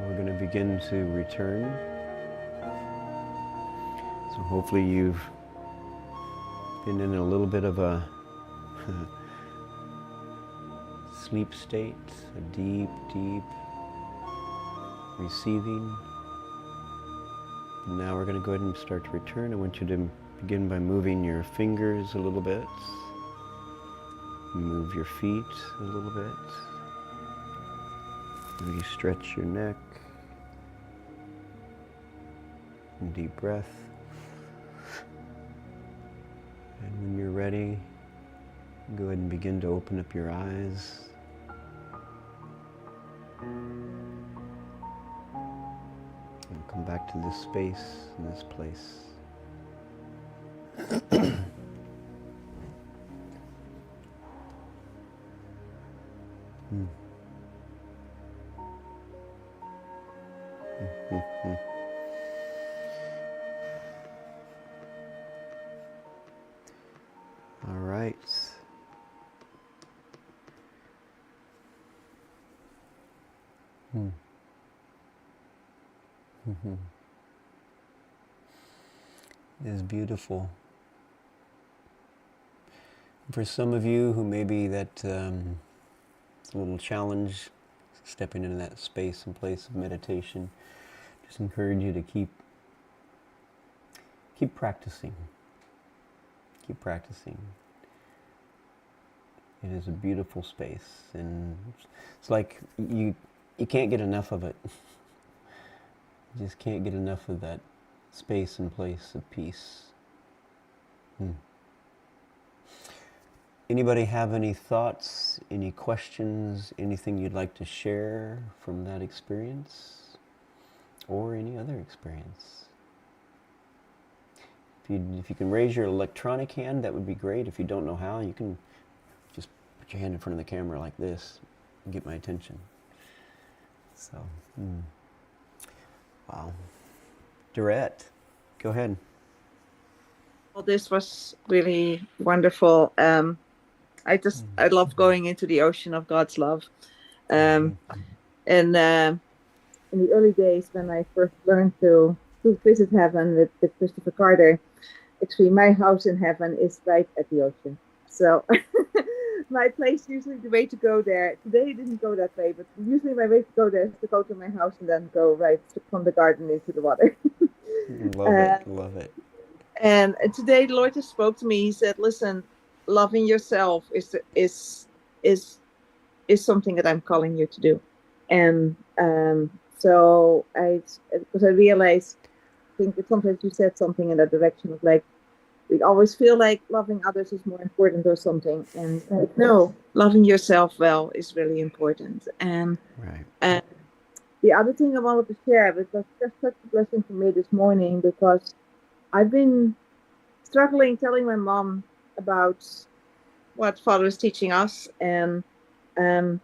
We're going to begin to return. So hopefully you've been in a little bit of a sleep state, a deep, deep receiving. Now we're going to go ahead and start to return. I want you to begin by moving your fingers a little bit. Move your feet a little bit. Maybe stretch your neck. And deep breath. And when you're ready, go ahead and begin to open up your eyes. And come back to this space and this place. All right. It is beautiful. For some of you who maybe it's a little challenge stepping into that space and place of meditation, just encourage you to keep practicing. Keep practicing. It is a beautiful space, and it's like you can't get enough of it. You just can't get enough of that space and place of peace. Anybody have any thoughts, any questions, anything you'd like to share from that experience or any other experience? If you can raise your electronic hand, that would be great. If you don't know how, you can just put your hand in front of the camera like this and get my attention. So, wow. Durette, go ahead. Well, this was really wonderful. I love going into the ocean of God's love. And in the early days when I first learned to visit heaven with Christopher Carter, actually my house in heaven is right at the ocean. So my place, usually the way to go there, today it didn't go that way, but usually my way to go there is to go to my house and then go right from the garden into the water. Love it. And today the Lord just spoke to me. He said, listen, loving yourself is something that I'm calling you to do. And so because I realized, I think that sometimes you said something in that direction of like, we always feel like loving others is more important or something. And no, loving yourself well is really important. And the other thing I wanted to share, it was just such a blessing for me this morning, because I've been struggling telling my mom about what Father is teaching us, and um,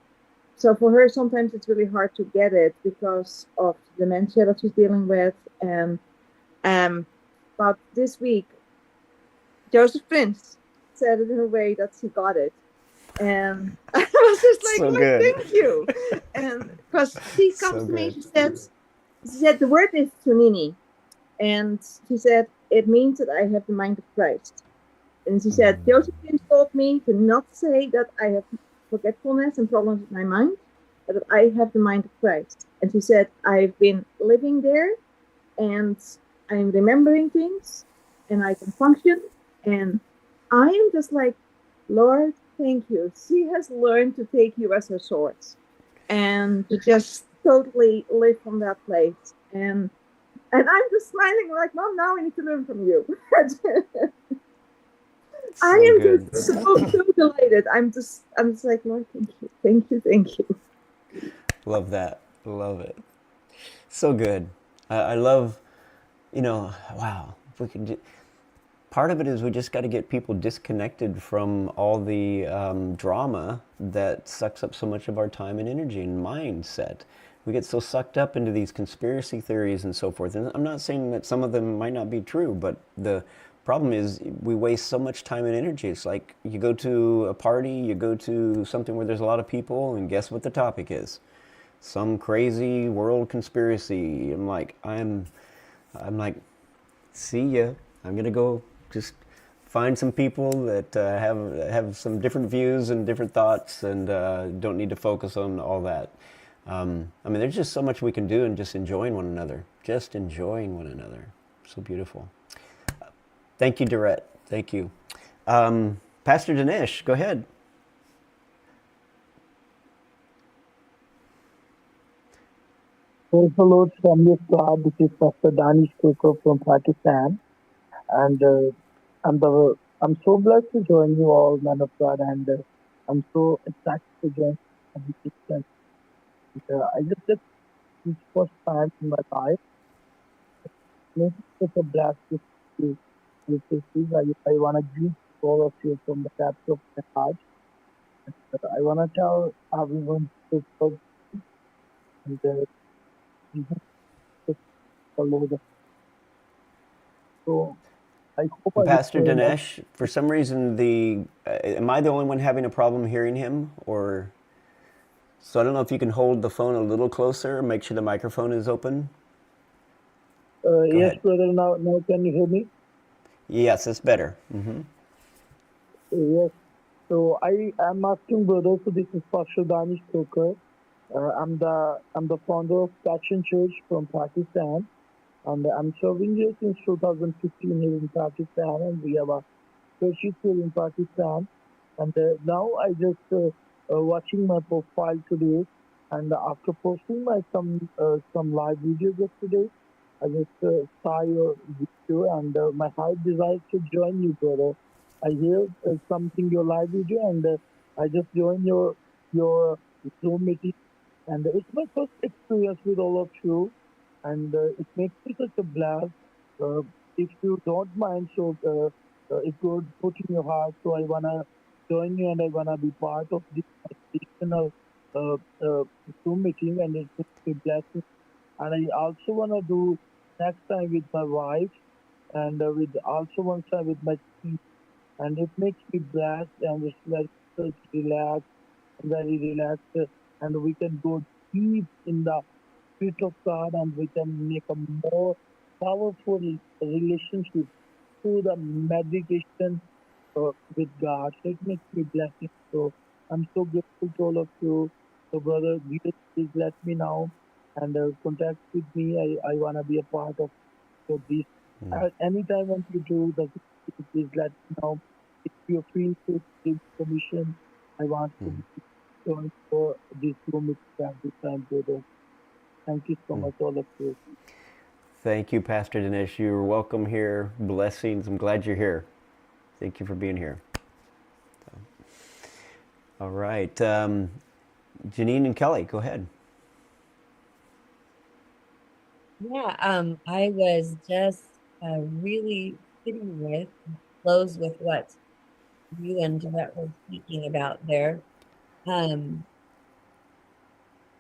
so for her, sometimes it's really hard to get it because of dementia that she's dealing with, and but this week, Joseph Prince said it in a way that he got it. And I was just like, So Lord, good. thank you. And because she comes So to me, good. she said, the word is Tunini. And she said, it means that I have the mind of Christ. And she said, Joseph Prince told me to not say that I have forgetfulness and problems with my mind, but that I have the mind of Christ. And she said, I've been living there and I'm remembering things and I can function. And I am just like, Lord, thank you. She has learned to take you as her source and to just totally live from that place. And I'm just smiling like, Mom, now I need to learn from you. I So am good. just so delighted. I'm just like, Lord, thank you, thank you, thank you. Love that. Love it. So good. I love, wow. If we could part of it is we just got to get people disconnected from all the drama that sucks up so much of our time and energy and mindset. We get so sucked up into these conspiracy theories and so forth. And I'm not saying that some of them might not be true, but the problem is we waste so much time and energy. It's like you go to a party, you go to something where there's a lot of people, and guess what the topic is? Some crazy world conspiracy. I'm like, see ya. I'm gonna go just find some people that have some different views and different thoughts, and don't need to focus on all that. I mean, there's just so much we can do, and just enjoying one another. Just enjoying one another. So beautiful. Thank you, Dorette. Thank you, Pastor Dinesh. Go ahead. Praise the Lord, family of God. This is Pastor Danish Coker from Pakistan, and I'm so blessed to join you all, man of God, and I'm so excited to join the conversation. I just did this first time in my life. It's such a blessing to see. I want to greet all of you from the depths of my heart. I want to tell everyone to go and Jesus is the Lord. So I hope I will Pastor say that. Dinesh, for some reason, am I the only one having a problem hearing him, or so I don't know if you can hold the phone a little closer, make sure the microphone is open. Go Yes, ahead. brother. Now can you hear me? Yes, it's better. Yes. So I am asking, brother. So this is Pastor Danish Coker. I'm the founder of Passion Church from Pakistan, and I'm serving here since 2015 here in Pakistan, and we have a church here in Pakistan. And now I just watching my profile today, and after posting my some live videos yesterday, I just saw your video, and my heart desires to join you, brother. I hear something your live video, and I just joined your Zoom meeting, and it's my first experience with all of you, and it makes me such a blast. Uh, if you don't mind, so if you put in your heart, so I wanna join you, and I wanna be part of this additional uh, uh, Zoom meeting, and it's a blessing. And I also wanna do next time with my wife, and with also one time with my team, and it makes me blessed, and it's like such relaxed, very relaxed, and we can go deep in the Spirit of God, and we can make a more powerful relationship through the meditation with God. So it makes me blessed. So I'm so grateful to all of you. So, brother, please let me know and contact with me. I want to be a part of this. Anytime when you do the please let me know. If you feel to give permission, I want to be joined for this room at this time, brother. Thank you so much, all of you. Thank you, Pastor Dinesh. You're welcome here. Blessings. I'm glad you're here. Thank you for being here. All right. Janine and Kelly, go ahead. Yeah, I was just really sitting with flows with what you and Jeanette were speaking about there. Um,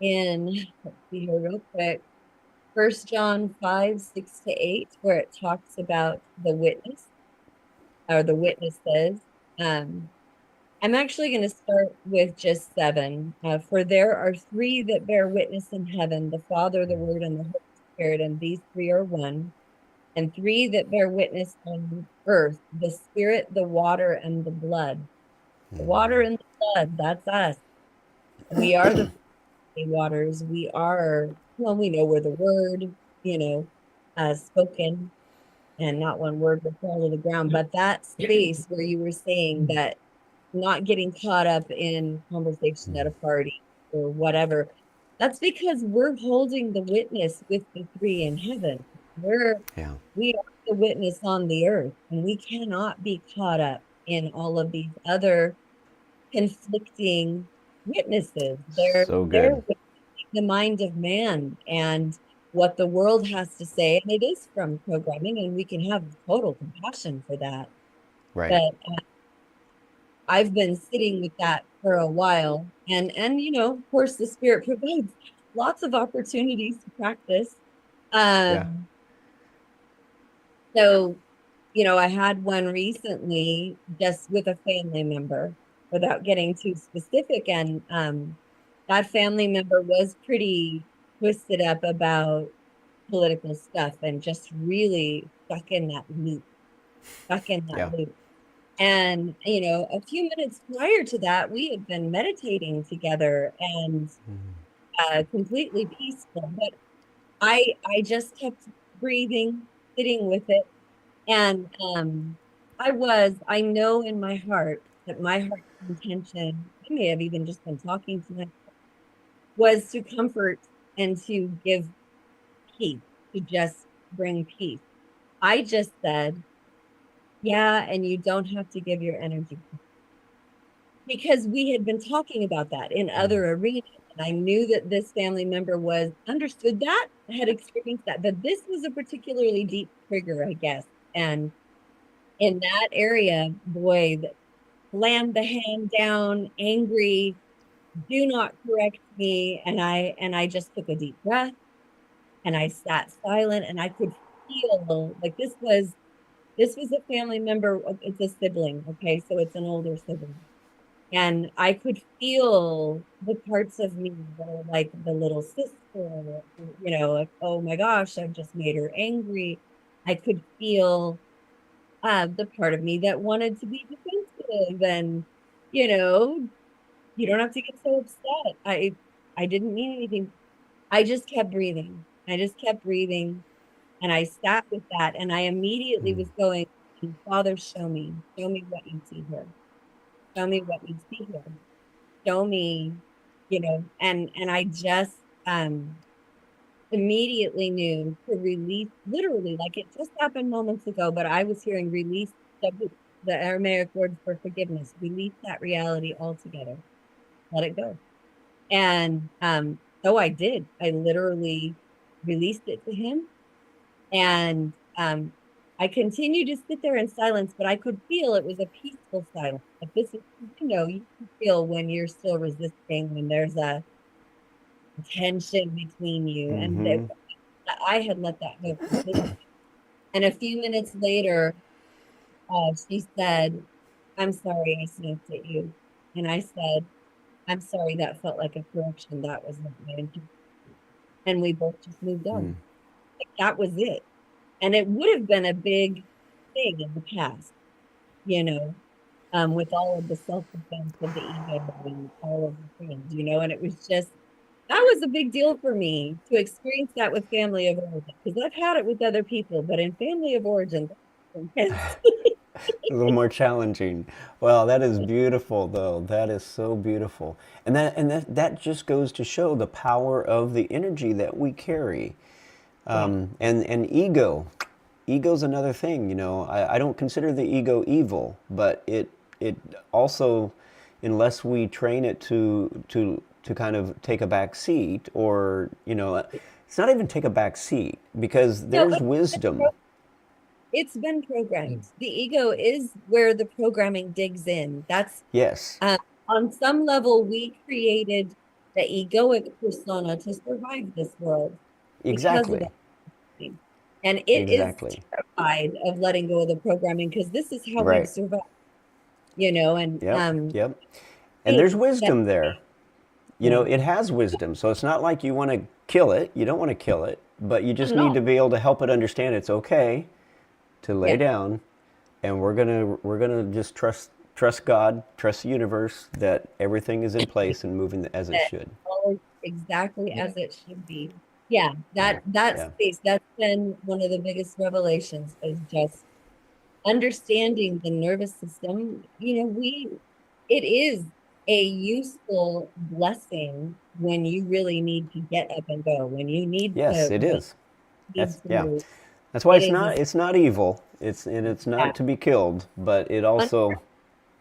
in let's see here real quick, 1 John 5, 6 to 8, where it talks about the witness or the witnesses. Um, I'm actually going to start with just 7. For there are 3 that bear witness in heaven, the Father, the Word, and the Holy Spirit, and these 3 are one. And 3 that bear witness on earth, the Spirit, the water, and the blood. The water and the blood, that's us. We are the waters. We are, well, we know we're the Word, spoken, and not one word will fall to the ground. But that space where you were saying that not getting caught up in conversation at a party or whatever, that's because we're holding the witness with the 3 in heaven. Yeah. We are the witness on the earth, and we cannot be caught up in all of these other conflicting witnesses. So They're good. the mind of man and what the world has to say, and it is from programming, and we can have total compassion for that. Right. But I've been sitting with that for a while, and of course, the spirit provides lots of opportunities to practice. Yeah. So, I had one recently just with a family member, without getting too specific, and that family member was pretty twisted up about political stuff and just really stuck in that Yeah. loop. And, a few minutes prior to that, we had been meditating together and completely peaceful. But I just kept breathing, sitting with it. And I know in my heart that my heart's intention, I may have even just been talking to him, was to comfort and to give peace, to just bring peace. I just said, yeah, and you don't have to give your energy, because we had been talking about that in other arenas. And I knew that this family member was understood that, had experienced that, but this was a particularly deep trigger, I guess. And in that area, boy, that slammed the hand down, angry, do not correct me. And I just took a deep breath and I sat silent, and I could feel like this was a family member. It's a sibling. Okay. So it's an older sibling. And I could feel the parts of me that are like the little sister, like, oh my gosh, I've just made her angry. I could feel the part of me that wanted to be defensive and, you know, you don't have to get so upset. I didn't mean anything. I just kept breathing. I just kept breathing, and I sat with that, and I immediately was going, Father, show me what you see here. Show me what you see here. Show me, and I just immediately knew to release, literally, like it just happened moments ago, but I was hearing release the Aramaic word for forgiveness, release that reality altogether, let it go. And so I did. I literally released it to him. And I continued to sit there in silence, but I could feel it was a peaceful silence. Like this is, you can feel when you're still resisting, when there's a tension between you. And I had let that go completely. And a few minutes later, she said, I'm sorry I snapped at you. And I said, I'm sorry, that felt like a correction. That was not my intention. And we both just moved on. Like that was it. And it would have been a big thing in the past, with all of the self-defense of the ego and all of the things, and it was just, that was a big deal for me to experience that with family of origin, because I've had it with other people, but in family of origin, that's intense. A little more challenging. Well, that is beautiful, though. That is so beautiful, and that just goes to show the power of the energy that we carry. And ego's another thing. I don't consider the ego evil, but it also, unless we train it to kind of take a back seat, or it's not even take a back seat, because No, there's wisdom. it's been programmed. The ego is where the programming digs in. That's Yes, on some level, we created the egoic persona to survive this world because of exactly. that. And it is Exactly. terrified of letting go of the programming because this is how we've Right. survived, you know, and Yep. Yep. And think there's that wisdom there. You know, yeah, it has wisdom. So it's not like you want to kill it. You don't want to kill it, but you just need no, to be able to help it understand it's okay to lay yeah, down, and we're gonna just trust God, trust the universe that everything is in place and moving as it that should. all is exactly Yeah. as it should be. Yeah, Yeah. that Yeah. space, that's been one of the biggest revelations is just understanding the nervous system. You know, it is a useful blessing when you really need to get up and go, when you need Yes, to it rest, is. need That's to yeah. move. That's why It it's is not a it's not evil. It's yeah. not to be killed, but it also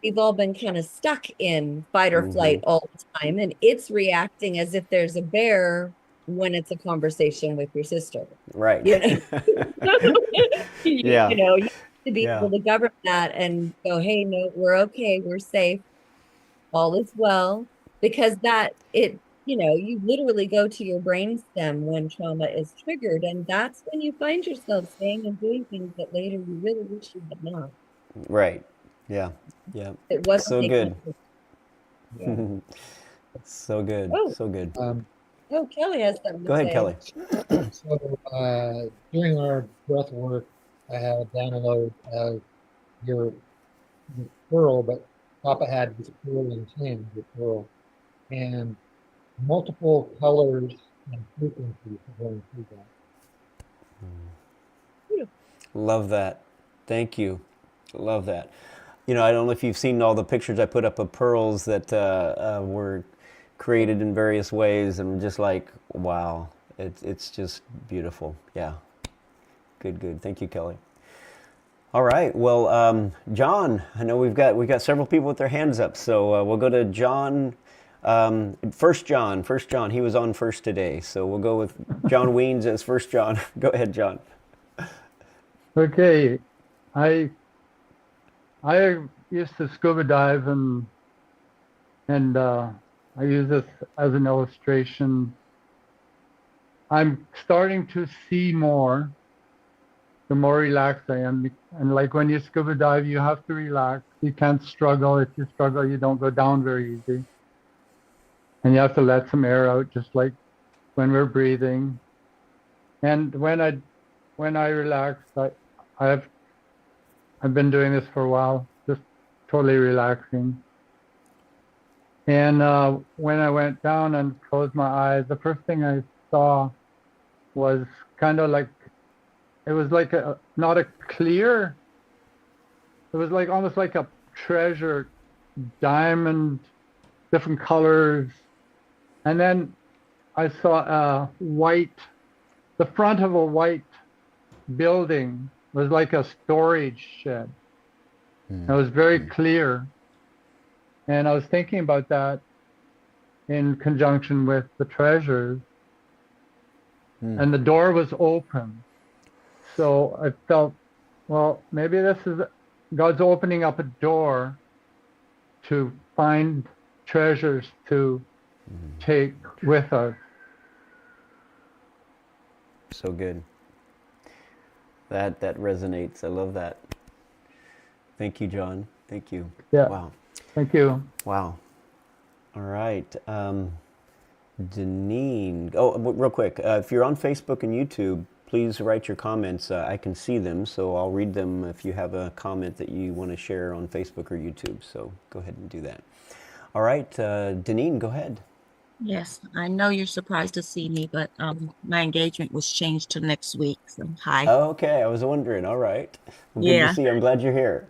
We've all been kind of stuck in fight or hmm flight all the time, and it's reacting as if there's a bear when it's a conversation with your sister. right. You know, Yeah. you know, you have to be Yeah. able to govern that and go, hey, no, we're okay, we're safe, all is well, because that it, you know, you literally go to your brain stem when trauma is triggered, and that's when you find yourself saying and doing things that later you really wish you had not. Right. Yeah. Yeah. It wasn't So making good. it. Yeah. So good. Oh, So good. oh, Kelly has something Go to ahead, say. Kelly. So during our breath work, I had a download of your pearl, but Papa had this pearl in his hand, the pearl, and multiple colors and frequencies are going through that. Love that. Thank you. Love that. You know, I don't know if you've seen all the pictures I put up of pearls that were created in various ways, and just like, wow, it's just beautiful. Yeah. Good, good. Thank you, Kelly. All right. Well, John, I know we've got several people with their hands up, so we'll go to John. First John. First John. He was on first today, so we'll go with John Weens as First John. Go ahead, John. Okay, I I used to scuba dive and I use this as an illustration. I'm starting to see more the more relaxed I am. And like when you scuba dive, you have to relax. You can't struggle. If you struggle, you don't go down very easy. And you have to let some air out, just like when we're breathing. And when I relax, I've I've been doing this for a while, just totally relaxing. And when I went down and closed my eyes, the first thing I saw was kind of like, it was like not a clear, it was like almost like a treasure, diamond, different colors. And then I saw a white, the front of a white building was like a storage shed. It was very clear. And I was thinking about that in conjunction with the treasures. And the door was open. So I felt, well, maybe this is God's opening up a door to find treasures to take with us. So good. That resonates. I love that. Thank you, John. Thank you. Yeah. Wow. Thank you. Wow. All right. Deneen. Oh, real quick. If you're on Facebook and YouTube, please write your comments. I can see them, so I'll read them if you have a comment that you want to share on Facebook or YouTube. So go ahead and do that. All right. Deneen, go ahead. Yes, I know you're surprised to see me, but my engagement was changed to next week. So hi. Okay. I was wondering. All right. Well, good to Yeah, see you. I'm glad you're here.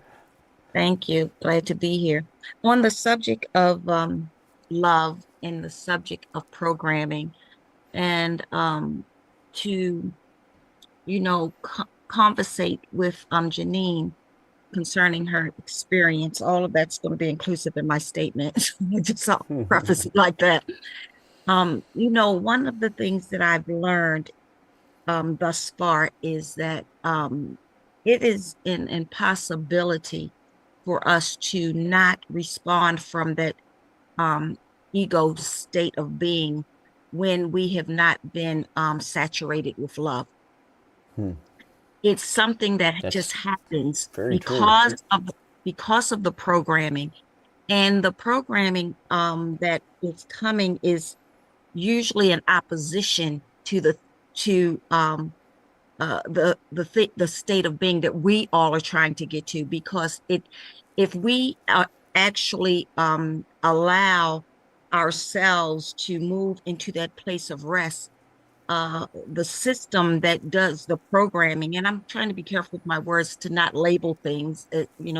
thank you. Glad to be here. On the subject of love and the subject of programming and to, conversate with Janine concerning her experience. All of that's going to be inclusive in my statement. Just I'll preface it like that. One of the things that I've learned thus far is that it is an impossibility for us to not respond from that ego state of being when we have not been saturated with love. It's something that just That's happens very true. because of the programming. And the programming that is coming is usually in opposition to the state of being that we all are trying to get to, because if we actually allow ourselves to move into that place of rest, the system that does the programming, and I'm trying to be careful with my words to not label things,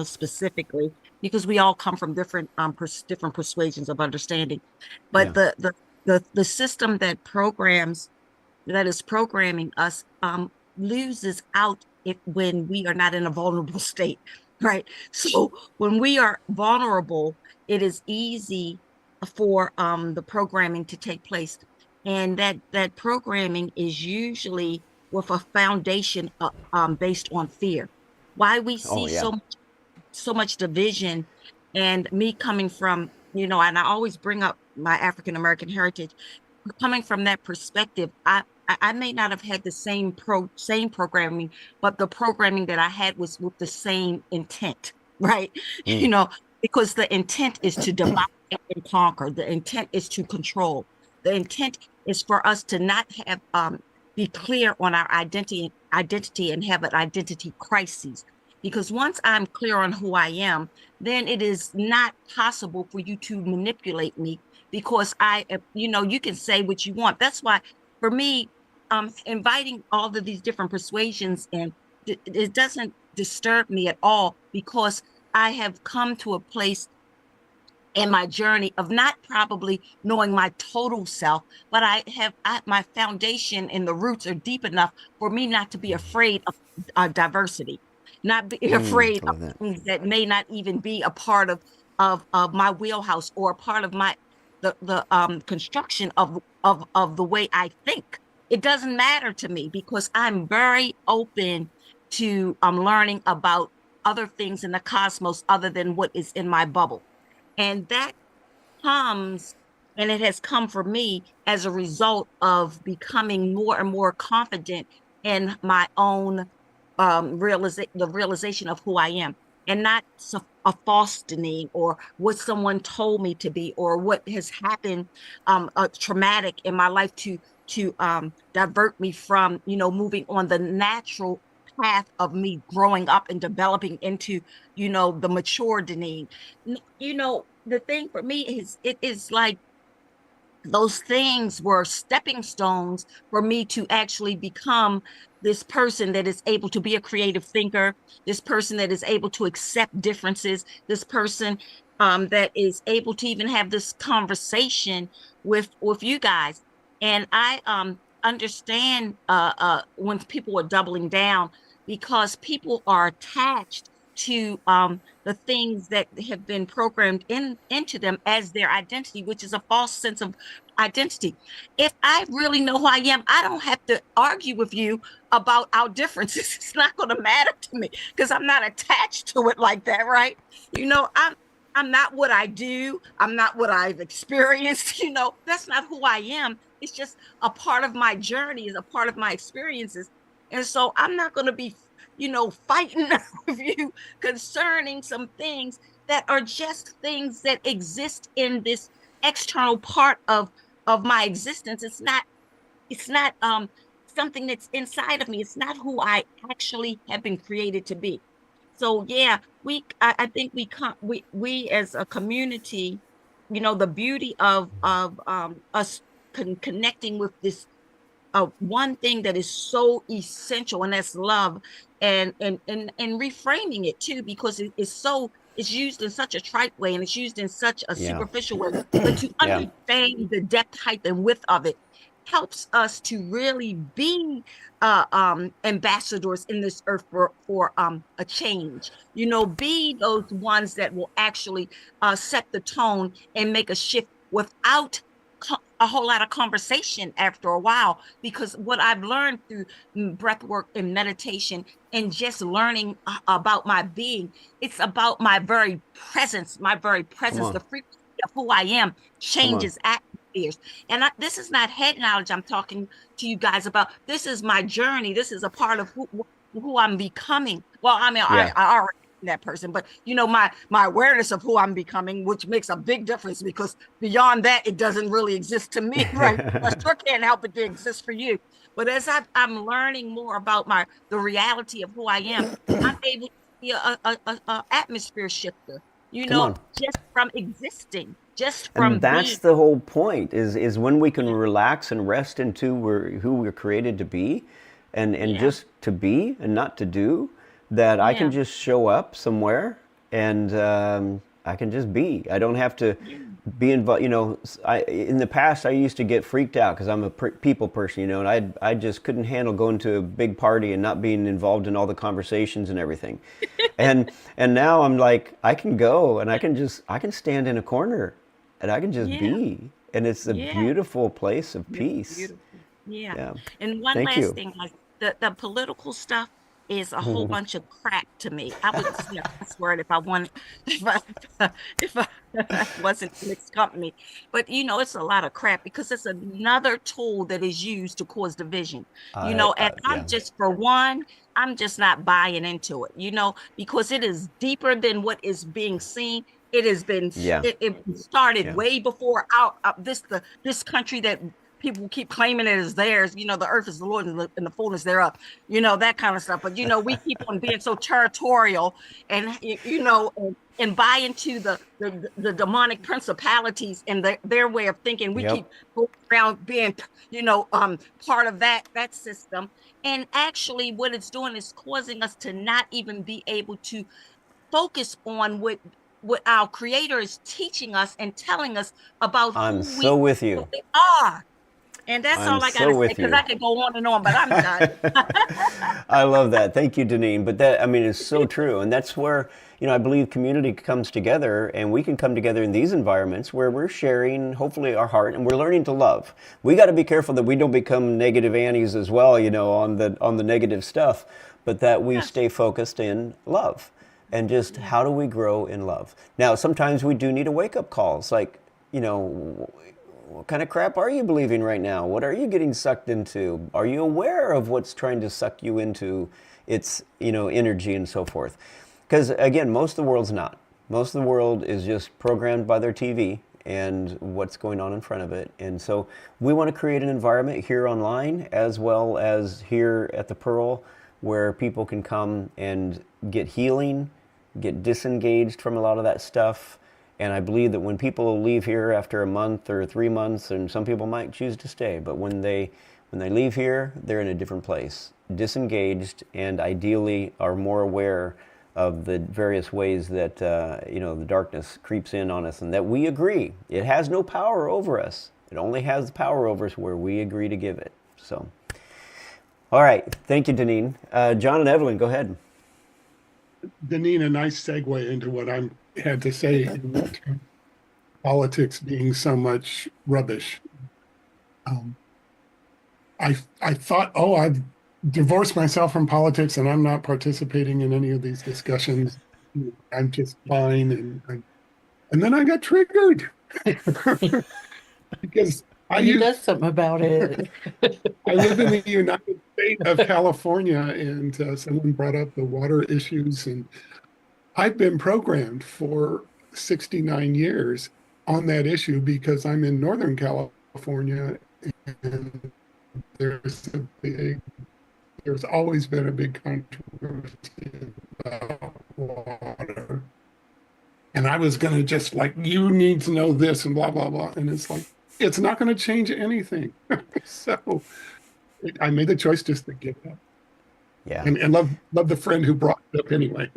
specifically, because we all come from different different persuasions of understanding. But Yeah. the system that is programming us loses out when we are not in a vulnerable state, right? So when we are vulnerable, it is easy for the programming to take place, and that programming is usually with a foundation based on fear. Why we Oh see yeah. so much division, and me coming from, and I always bring up my African American heritage. Coming from that perspective, I may not have had the same programming, but the programming that I had was with the same intent, right? Mm. Because the intent is to divide and conquer. The intent is to control. The intent is for us to not have be clear on our identity and have an identity crisis. Because once I'm clear on who I am, then it is not possible for you to manipulate me, because you can say what you want. That's why, for me, inviting all of these different persuasions in, it doesn't disturb me at all, because I have come to a place in my journey of not probably knowing my total self, but my foundation and the roots are deep enough for me not to be afraid of diversity, not be afraid I of love that. things that may not even be a part of my wheelhouse, or a part of the construction of the way I think. It doesn't matter to me, because I'm very open to learning about other things in the cosmos other than what is in my bubble. And that comes, and it has come for me as a result of becoming more and more confident in my own the realization of who I am, and not a false demean, or what someone told me to be, or what has happened traumatic in my life to divert me from moving on the natural path of me growing up and developing into the mature Deneen. The thing for me is, it is like those things were stepping stones for me to actually become this person that is able to be a creative thinker, this person that is able to accept differences, this person that is able to even have this conversation with you guys. And I understand when people are doubling down, because people are attached to the things that have been programmed into them as their identity, which is a false sense of identity. If I really know who I am, I don't have to argue with you about our differences. It's not going to matter to me, because I'm not attached to it like that, right? I'm not what I do. I'm not what I've experienced. That's not who I am. It's just a part of my journey, is a part of my experiences. And so I'm not going to be, fighting with you concerning some things that are just things that exist in this external part of my existence. It's not something that's inside of me. It's not who I actually have been created to be. So yeah, I think we as a community, the beauty of us connecting with this one thing that is so essential, and that's love, and reframing it too, because it's used in such a trite way, and it's used in such a Yeah. superficial way. But to Yeah. understand the depth, height, and width of it helps us to really be ambassadors in this earth for a change. Be those ones that will actually set the tone and make a shift without a whole lot of conversation after a while. Because what I've learned through breath work and meditation and just learning about my being. It's about my very presence, Come on. the frequency of who I am Come on. changes atmospheres. And this is not head knowledge I'm talking to you guys about. This is my journey. This is a part of who I'm becoming. Well, I mean, Yeah. I already am that person, but you know, my awareness of who I'm becoming, which makes a big difference, because beyond that, it doesn't really exist to me, right? I sure can't help it to exist for you. But as I'm learning more about the reality of who I am, I'm able to be a atmosphere shifter, you Come know, on. just from existing, just And from that's being. the whole point is when we can relax and rest into who we're created to be, and Yeah, just to be and not to do, that I can yeah, just show up somewhere, and I can just be. I don't have to yeah, be involved. You know, in the past I used to get freaked out because I'm a people person, you know, and I just couldn't handle going to a big party and not being involved in all the conversations and everything. And now I'm like, I can go and I can stand in a corner and I can just yeah, be. And it's a yeah. beautiful place of Yes, peace. beautiful. Yeah. Yeah. And one Thank last you. thing, like the political stuff is a whole bunch of crap to me. I wouldn't say a cuss word if I wanted, if if I wasn't mixed company. But you know, it's a lot of crap because it's another tool that is used to cause division. You know, and Yeah. for one, I'm just not buying into it, you know, because it is deeper than what is being seen. It has been Yeah. it started Yeah. way before this country that people keep claiming it as theirs. You know, the earth is the Lord and the fullness thereof. You know, that kind of stuff. But you know, we keep on being so territorial, and you know, and buy into the demonic principalities and their way of thinking. We Yep. keep going around being, you know, part of that system. And actually, what it's doing is causing us to not even be able to focus on what our creator is teaching us and telling us about I'm who we so with you. really are. And that's I'm all I gotta so say, with because you. I could go on and on, but I'm done. I love that. Thank you, Deneen. But that, I mean, it's so true. And that's where, you know, I believe community comes together, and we can come together in these environments where we're sharing, hopefully, our heart, and we're learning to love. We got to be careful that we don't become negative Annies as well, you know, on the negative stuff, but that we Yes. stay focused in love. And just Yeah. how do we grow in love? Now, sometimes we do need a wake up call. It's like, you know, what kind of crap are you believing right now? What are you getting sucked into? Are you aware of what's trying to suck you into its, you know, energy and so forth? Because again, most of the world's not. Most of the world is just programmed by their TV and what's going on in front of it. And so we want to create an environment here online as well as here at the Pearl where people can come and get healing, get disengaged from a lot of that stuff. And I believe that when people leave here after a month or 3 months, and some people might choose to stay, but when they leave here, they're in a different place, disengaged, and ideally are more aware of the various ways that you know, the darkness creeps in on us, and that we agree it has no power over us. It only has the power over us where we agree to give it. So, all right, thank you, Deneen. John and Evelyn, go ahead. Deneen, a nice segue into what I had to say in politics being so much rubbish. Um, I thought, oh, I've divorced myself from politics and I'm not participating in any of these discussions. I'm just fine, and then I got triggered because I And he use does something about it. I live in the United States of California, and someone brought up the water issues, and I've been programmed for 69 years on that issue because I'm in Northern California, and there's a big, there's always been a big controversy about water. And I was going to just like, you need to know this and blah, blah, blah. And it's like, it's not going to change anything. So I made the choice just to give up, Yeah. and love the friend who brought it up anyway.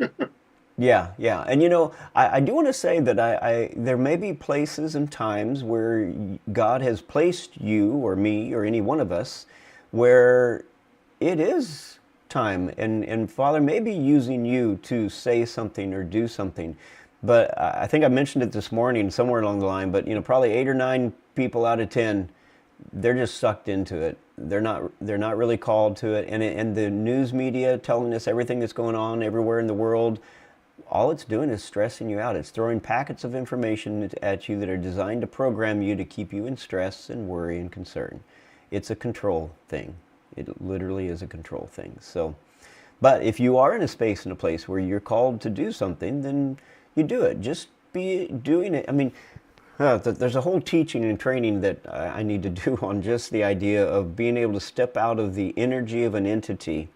Yeah, yeah. And you know, I do want to say that there may be places and times where God has placed you or me or any one of us where it is time, and Father may be using you to say something or do something. But I think I mentioned it this morning somewhere along the line, but you know, probably 8 or 9 people out of 10 they're just sucked into it. They're not really called to it. And the news media telling us everything that's going on everywhere in the world, all it's doing is stressing you out. It's throwing packets of information at you that are designed to program you to keep you in stress and worry and concern. It's a control thing. It literally is a control thing. So, but if you are in a space and a place where you're called to do something, then you do it. Just be doing it. I mean, there's a whole teaching and training that I need to do on just the idea of being able to step out of the energy of an entity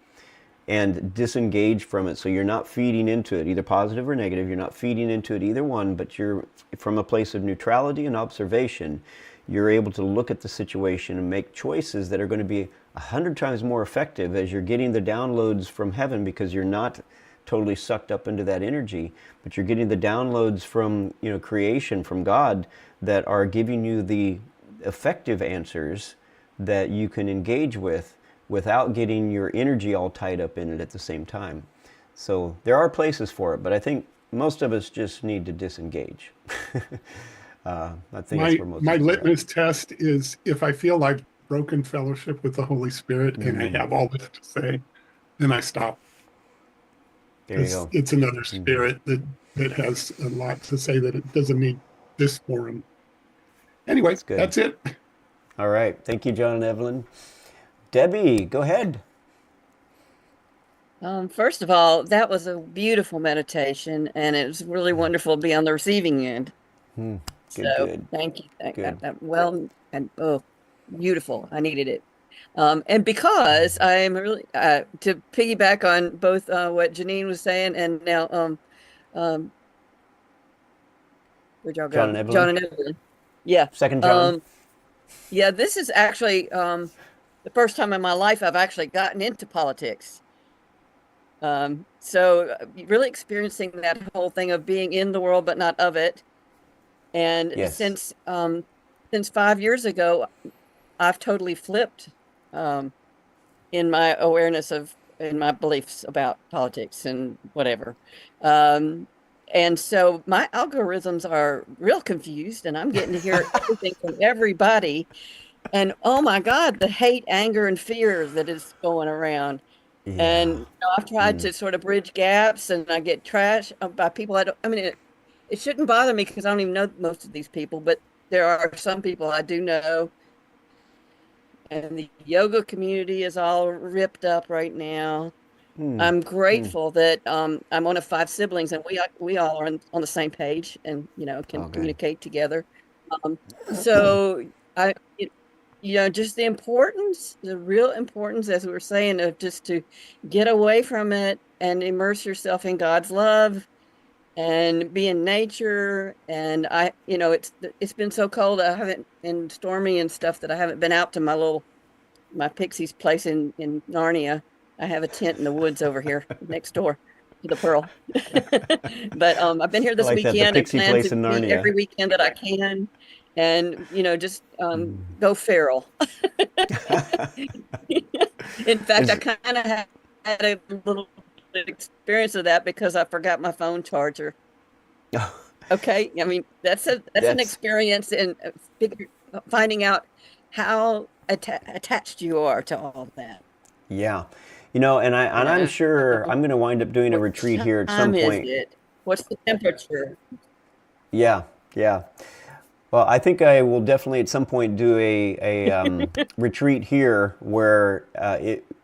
and disengage from it, so you're not feeding into it, either positive or negative. You're not feeding into it, either one, but you're from a place of neutrality and observation. You're able to look at the situation and make choices that are going to be 100 times more effective as you're getting the downloads from heaven, because you're not totally sucked up into that energy, but you're getting the downloads from, you know, creation, from God, that are giving you the effective answers that you can engage with without getting your energy all tied up in it at the same time. So there are places for it, but I think most of us just need to disengage. I think that's where most My of us are at. litmus test is if I feel I've broken fellowship with the Holy Spirit and I have all this to say, then I stop. There you go. It's another spirit that has a lot to say, that it doesn't need this forum. Anyway, good. That's it. All right. Thank you, John and Evelyn. Debbie, go ahead. First of all, that was a beautiful meditation, and it was really wonderful to be on the receiving end. Good, So good. thank you. Good. Well, and oh, beautiful. I needed it. And because I'm really to piggyback on both what Janine was saying and now where'd y'all go? John and Evelyn? John and Evelyn. Yeah. Second John. Yeah, this is actually the first time in my life I've actually gotten into politics. So really experiencing that whole thing of being in the world but not of it. And Yes. since 5 years ago, I've totally flipped in my awareness of, in my beliefs about politics and whatever. And so my algorithms are real confused, and I'm getting to hear everything from everybody. And oh my God, the hate, anger, and fear that is going around. And you know, I've tried to sort of bridge gaps, and I get trashed by people I mean, it shouldn't bother me because I don't even know most of these people, but there are some people I do know. And the yoga community is all ripped up right now. I'm grateful that I'm one of 5 siblings, and we all are on the same page, and you know, can communicate together. So you know, just the importance, the real importance, as we were saying, of just to get away from it and immerse yourself in God's love and be in nature. And you know, it's been so cold, I haven't, and stormy and stuff, that I haven't been out to my Pixie's place in Narnia. I have a tent in the woods over here next door to the Pearl. But I've been here this like that, the weekend and Pixie plan place to in be Narnia. every weekend that I can. And, you know, just go feral. In fact, I kind of had a little experience of that because I forgot my phone charger. Okay. I mean, that's an experience in finding out how attached you are to all that. Yeah. You know, and I'm sure I'm going to wind up doing a retreat here at some point. Is it? What's the temperature? Yeah. Yeah. Well, I think I will definitely at some point do a retreat here where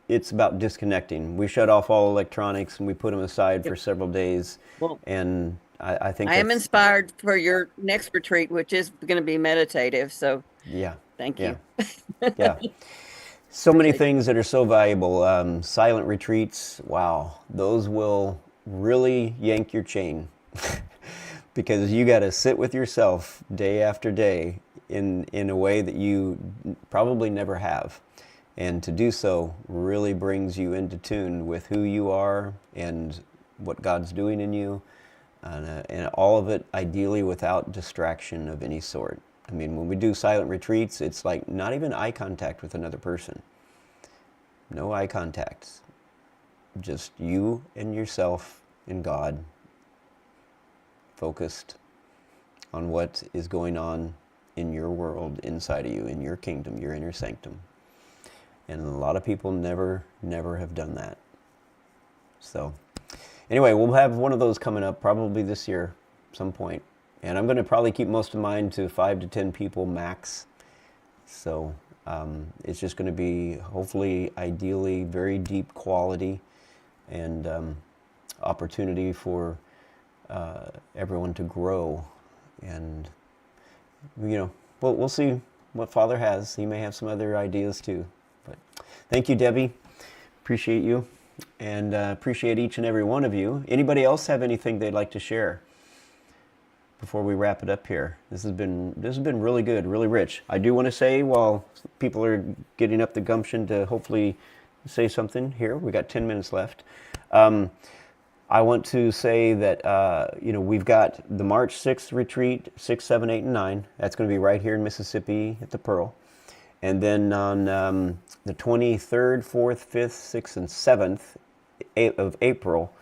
it's about disconnecting. We shut off all electronics and we put them aside for several days. Well, And I think I am inspired for your next retreat, which is going to be meditative. So yeah. Thank you. Yeah. So many things that are so valuable. Silent retreats, wow, those will really yank your chain because you got to sit with yourself day after day in a way that you probably never have. And to do so really brings you into tune with who you are and what God's doing in you, and all of it ideally without distraction of any sort. I mean, when we do silent retreats, it's like not even eye contact with another person. No eye contact. Just you and yourself and God, focused on what is going on in your world, inside of you, in your kingdom, your inner sanctum. And a lot of people never have done that. So anyway, we'll have one of those coming up probably this year, some point. And I'm going to probably keep most of mine to 5 to 10 people max. So it's just going to be, hopefully, ideally, very deep quality and opportunity for everyone to grow. And, you know, we'll see what Father has. He may have some other ideas too. But thank you, Debbie. Appreciate you. And appreciate each and every one of you. Anybody else have anything they'd like to share before we wrap it up here? This has been really good, really rich. I do want to say, while people are getting up the gumption to hopefully say something here, we got 10 minutes left. I want to say that we've got the March 6th retreat, 6, 7, 8, and 9. That's going to be right here in Mississippi at the Pearl. And then on the 23rd, 4th, 5th, 6th, and 7th of April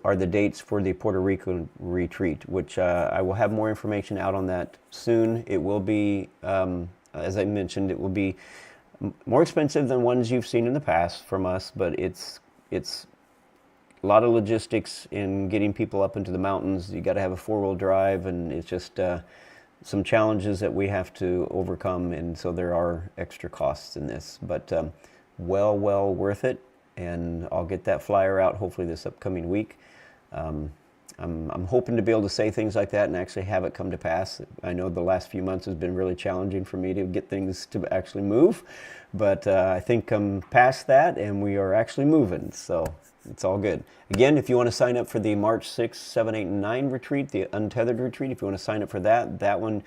are the dates for the Puerto Rico retreat, which I will have more information out on that soon. It will be, as I mentioned, it will be more expensive than ones you've seen in the past from us, but it's a lot of logistics in getting people up into the mountains. You got to have a 4-wheel drive, and it's just some challenges that we have to overcome, and so there are extra costs in this, but well worth it. And I'll get that flyer out hopefully this upcoming week. I'm hoping to be able to say things like that and actually have it come to pass. I know the last few months has been really challenging for me to get things to actually move, but I think I'm past that and we are actually moving, so it's all good. Again, if you want to sign up for the March 6, 7, 8, and 9 retreat, the Untethered retreat, if you want to sign up for that one,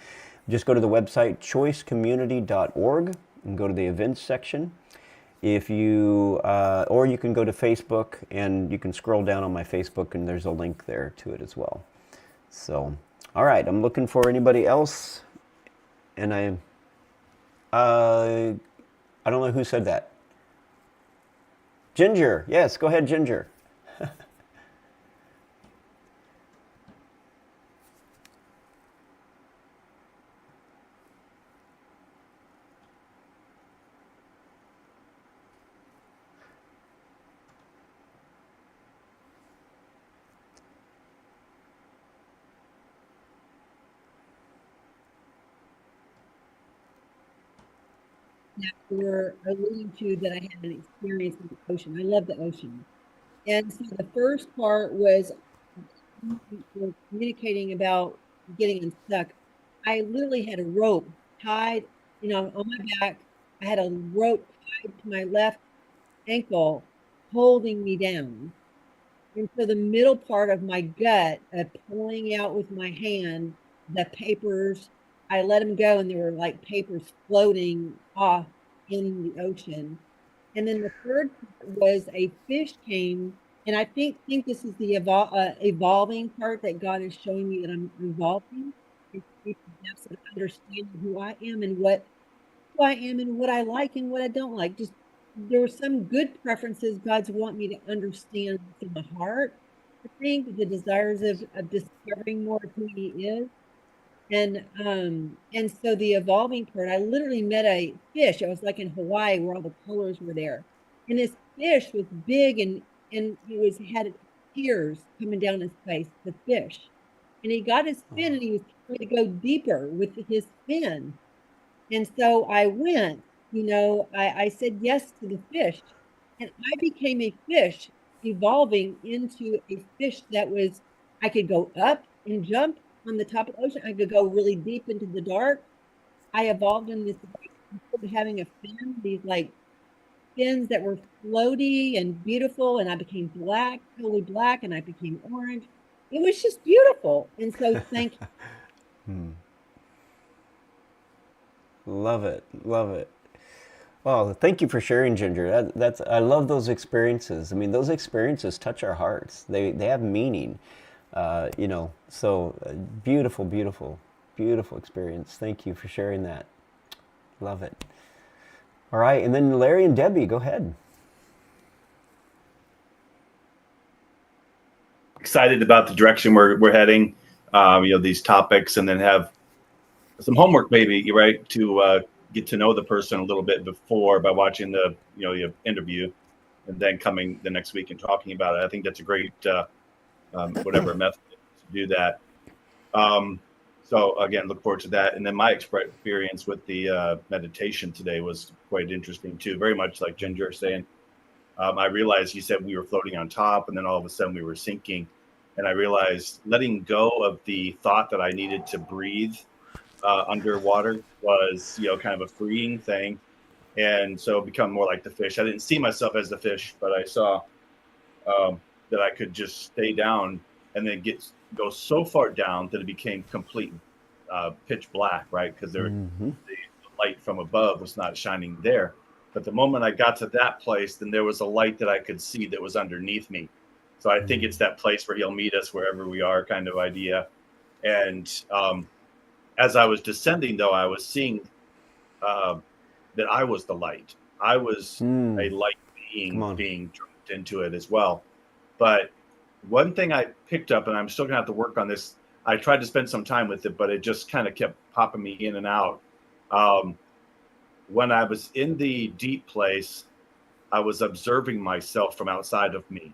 just go to the website choicecommunity.org and go to the events section. If you, or you can go to Facebook and you can scroll down on my Facebook and there's a link there to it as well. So, all right, I'm looking for anybody else, and I don't know who said that. Ginger, yes, go ahead, Ginger. You're alluding to that I had an experience in the ocean. I love the ocean. And so the first part was communicating about getting unstuck. I literally had a rope tied, on my back. I had a rope tied to my left ankle holding me down. And so the middle part of my gut, pulling out with my hand the papers, I let them go, and there were like papers floating off in the ocean. And then the third part was a fish came, and I think this is the evolving part that God is showing me that I'm evolving. It's the depths of understanding who I am and what I like and what I don't like. Just there were some good preferences God's want me to understand from the heart. I think the desires of discovering more of who He is. And so the evolving part, I literally met a fish. I was like in Hawaii where all the colors were there. And this fish was big and had tears coming down his face, the fish. And he got his fin and he was trying to go deeper with his fin. And so I went, I said yes to the fish, and I became a fish evolving into a fish that I could go up and jump on the top of the ocean. I could go really deep into the dark. I evolved in this, instead of having a fin, these like fins that were floaty and beautiful. And I became black, totally black, and I became orange. It was just beautiful. And so thank you. Love it. Well, thank you for sharing, Ginger. I love those experiences. I mean, those experiences touch our hearts. They have meaning. So beautiful experience. Thank you for sharing that. Love it. All right, and then Larry and Debbie, go ahead. Excited about the direction we're heading. These topics, and then have some homework, maybe, you're right, to get to know the person a little bit before by watching the the interview, and then coming the next week and talking about it. I think that's a great whatever method to do that. So again, look forward to that. And then my experience with the meditation today was quite interesting too. Very much like Ginger saying, I realized you said we were floating on top, and then all of a sudden we were sinking. And I realized letting go of the thought that I needed to breathe underwater was, kind of a freeing thing. And so become more like the fish. I didn't see myself as the fish, but I saw that I could just stay down and then go so far down that it became complete pitch black, right? Because the light from above was not shining there. But the moment I got to that place, then there was a light that I could see that was underneath me. So I think it's that place where he'll meet us wherever we are kind of idea. And as I was descending, though, I was seeing that I was the light. I was a light being dropped into it as well. But one thing I picked up, and I'm still going to have to work on this, I tried to spend some time with it, but it just kind of kept popping me in and out. When I was in the deep place, I was observing myself from outside of me.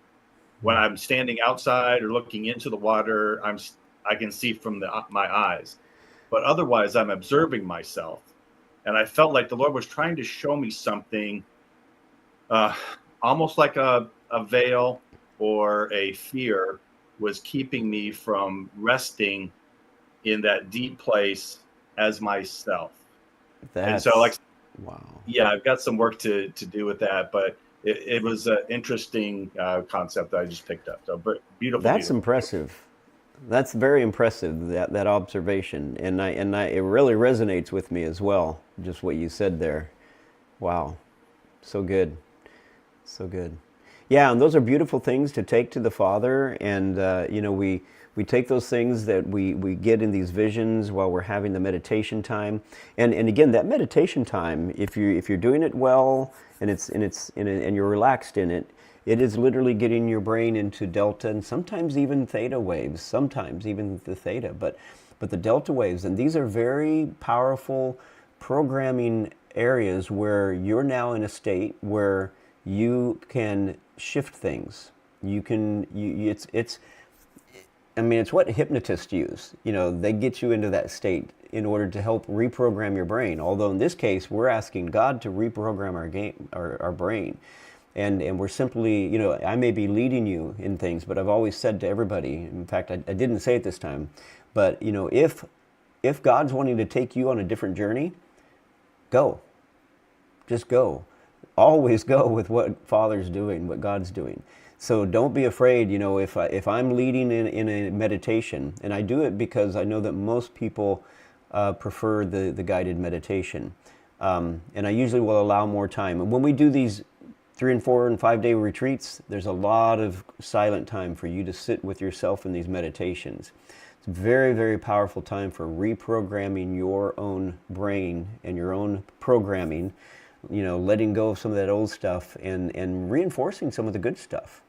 When I'm standing outside or looking into the water, I can see from my eyes. But otherwise, I'm observing myself. And I felt like the Lord was trying to show me something, almost like a veil or a fear was keeping me from resting in that deep place as myself. And so, wow. Yeah, I've got some work to do with that, but it was an interesting concept that I just picked up. So beautiful. That's impressive. That's very impressive, that observation, and it really resonates with me as well. Just what you said there. Wow, so good, so good. Yeah, and those are beautiful things to take to the Father, and we take those things that we get in these visions while we're having the meditation time, and again, that meditation time, if you're doing it well and and you're relaxed in it. It is literally getting your brain into delta and sometimes even theta waves, sometimes even the theta, but the delta waves. And these are very powerful programming areas where you're now in a state where you can shift things. It's what hypnotists use. They get you into that state in order to help reprogram your brain. Although in this case, we're asking God to reprogram our brain. And we're simply, I may be leading you in things, but I've always said to everybody, in fact, I didn't say it this time, but, if God's wanting to take you on a different journey, go. Just go. Always go with what Father's doing, what God's doing. So don't be afraid, if I'm leading in a meditation, and I do it because I know that most people prefer the guided meditation. And I usually will allow more time. And when we do these 3 and 4 and 5 day retreats, there's a lot of silent time for you to sit with yourself in these meditations. It's a very, very powerful time for reprogramming your own brain and your own programming, letting go of some of that old stuff and reinforcing some of the good stuff.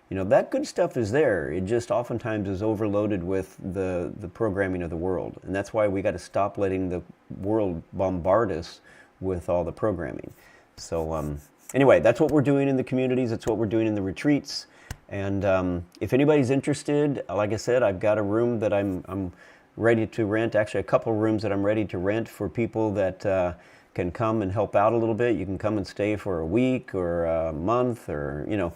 That good stuff is there. It just oftentimes is overloaded with the programming of the world. And that's why we got to stop letting the world bombard us with all the programming. So, anyway, that's what we're doing in the communities. That's what we're doing in the retreats. And if anybody's interested, like I said, I've got a room that I'm ready to rent. Actually, a couple rooms that I'm ready to rent for people that can come and help out a little bit. You can come and stay for a week or a month, or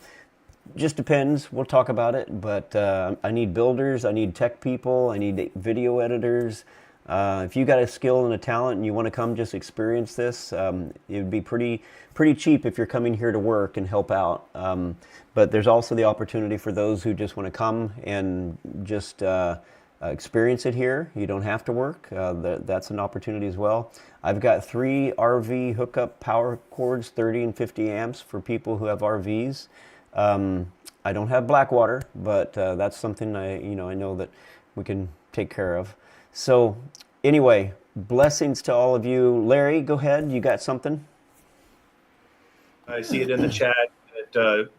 just depends. We'll talk about it. But I need builders. I need tech people. I need video editors. If you got a skill and a talent and you want to come just experience this, it would be pretty cheap if you're coming here to work and help out. But there's also the opportunity for those who just want to come and just experience it here. You don't have to work. That's an opportunity as well. I've got 3 RV hookup power cords, 30 and 50 amps for people who have RVs. I don't have Blackwater, but that's something I know that we can take care of. So anyway, blessings to all of you. Larry, go ahead. You got something? I see it in the chat that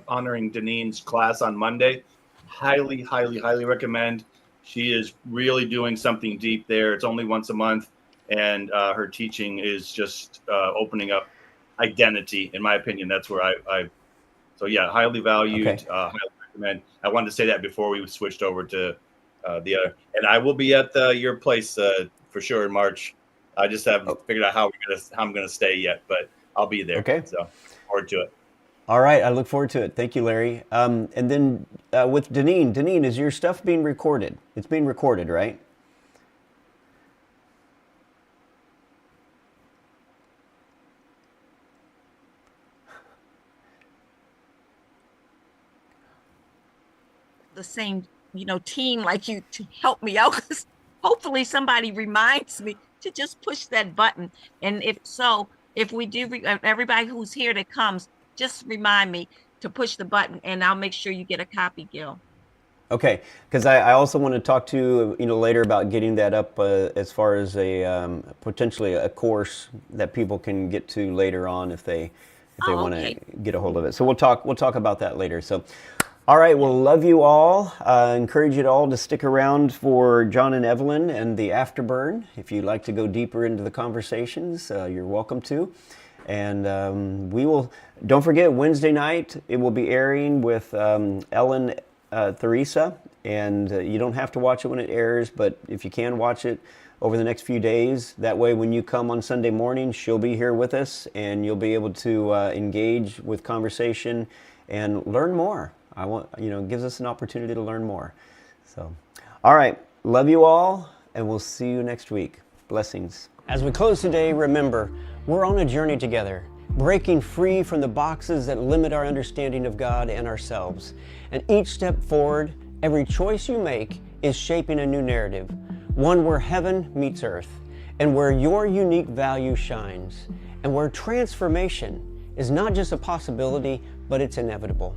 honoring Deneen's class on Monday. Highly, highly, highly recommend. She is really doing something deep there. It's only once a month, and her teaching is just opening up identity. In my opinion, that's where so yeah, highly valued. Okay. Highly recommend. I wanted to say that before we switched over to the other. And I will be at your place for sure in March. I just haven't figured out how I'm gonna stay yet, but I'll be there. Okay. So forward to it. All right, I look forward to it. Thank you, Larry. And then with Deneen, is your stuff being recorded? It's being recorded, right? The same, team like you to help me out, because hopefully somebody reminds me to just push that button. And if we do, everybody who's here that comes, just remind me to push the button, and I'll make sure you get a copy, Gil. Okay, because I also want to talk to you later about getting that up as far as a potentially a course that people can get to later on if they want to get a hold of it. So we'll talk about that later. So. All right, well, love you all. Encourage you all to stick around for John and Evelyn and the Afterburn. If you'd like to go deeper into the conversations, you're welcome to. And don't forget, Wednesday night, it will be airing with Ellen Theresa. And you don't have to watch it when it airs, but if you can watch it over the next few days, that way when you come on Sunday morning, she'll be here with us and you'll be able to engage with conversation and learn more. Gives us an opportunity to learn more. So, all right, love you all, and we'll see you next week. Blessings. As we close today, remember, we're on a journey together, breaking free from the boxes that limit our understanding of God and ourselves. And each step forward, every choice you make is shaping a new narrative, one where heaven meets earth, and where your unique value shines, and where transformation is not just a possibility, but it's inevitable.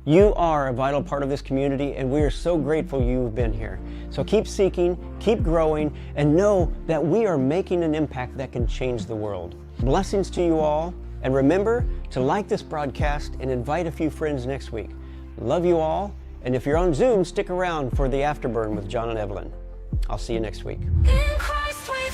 You are a vital part of this community, and we are so grateful you've been here. So keep seeking, keep growing, and know that we are making an impact that can change the world. Blessings to you all, and remember to like this broadcast and invite a few friends next week. Love you all, and if you're on Zoom, stick around for the Afterburn with John and Evelyn. I'll see you next week. In Christ we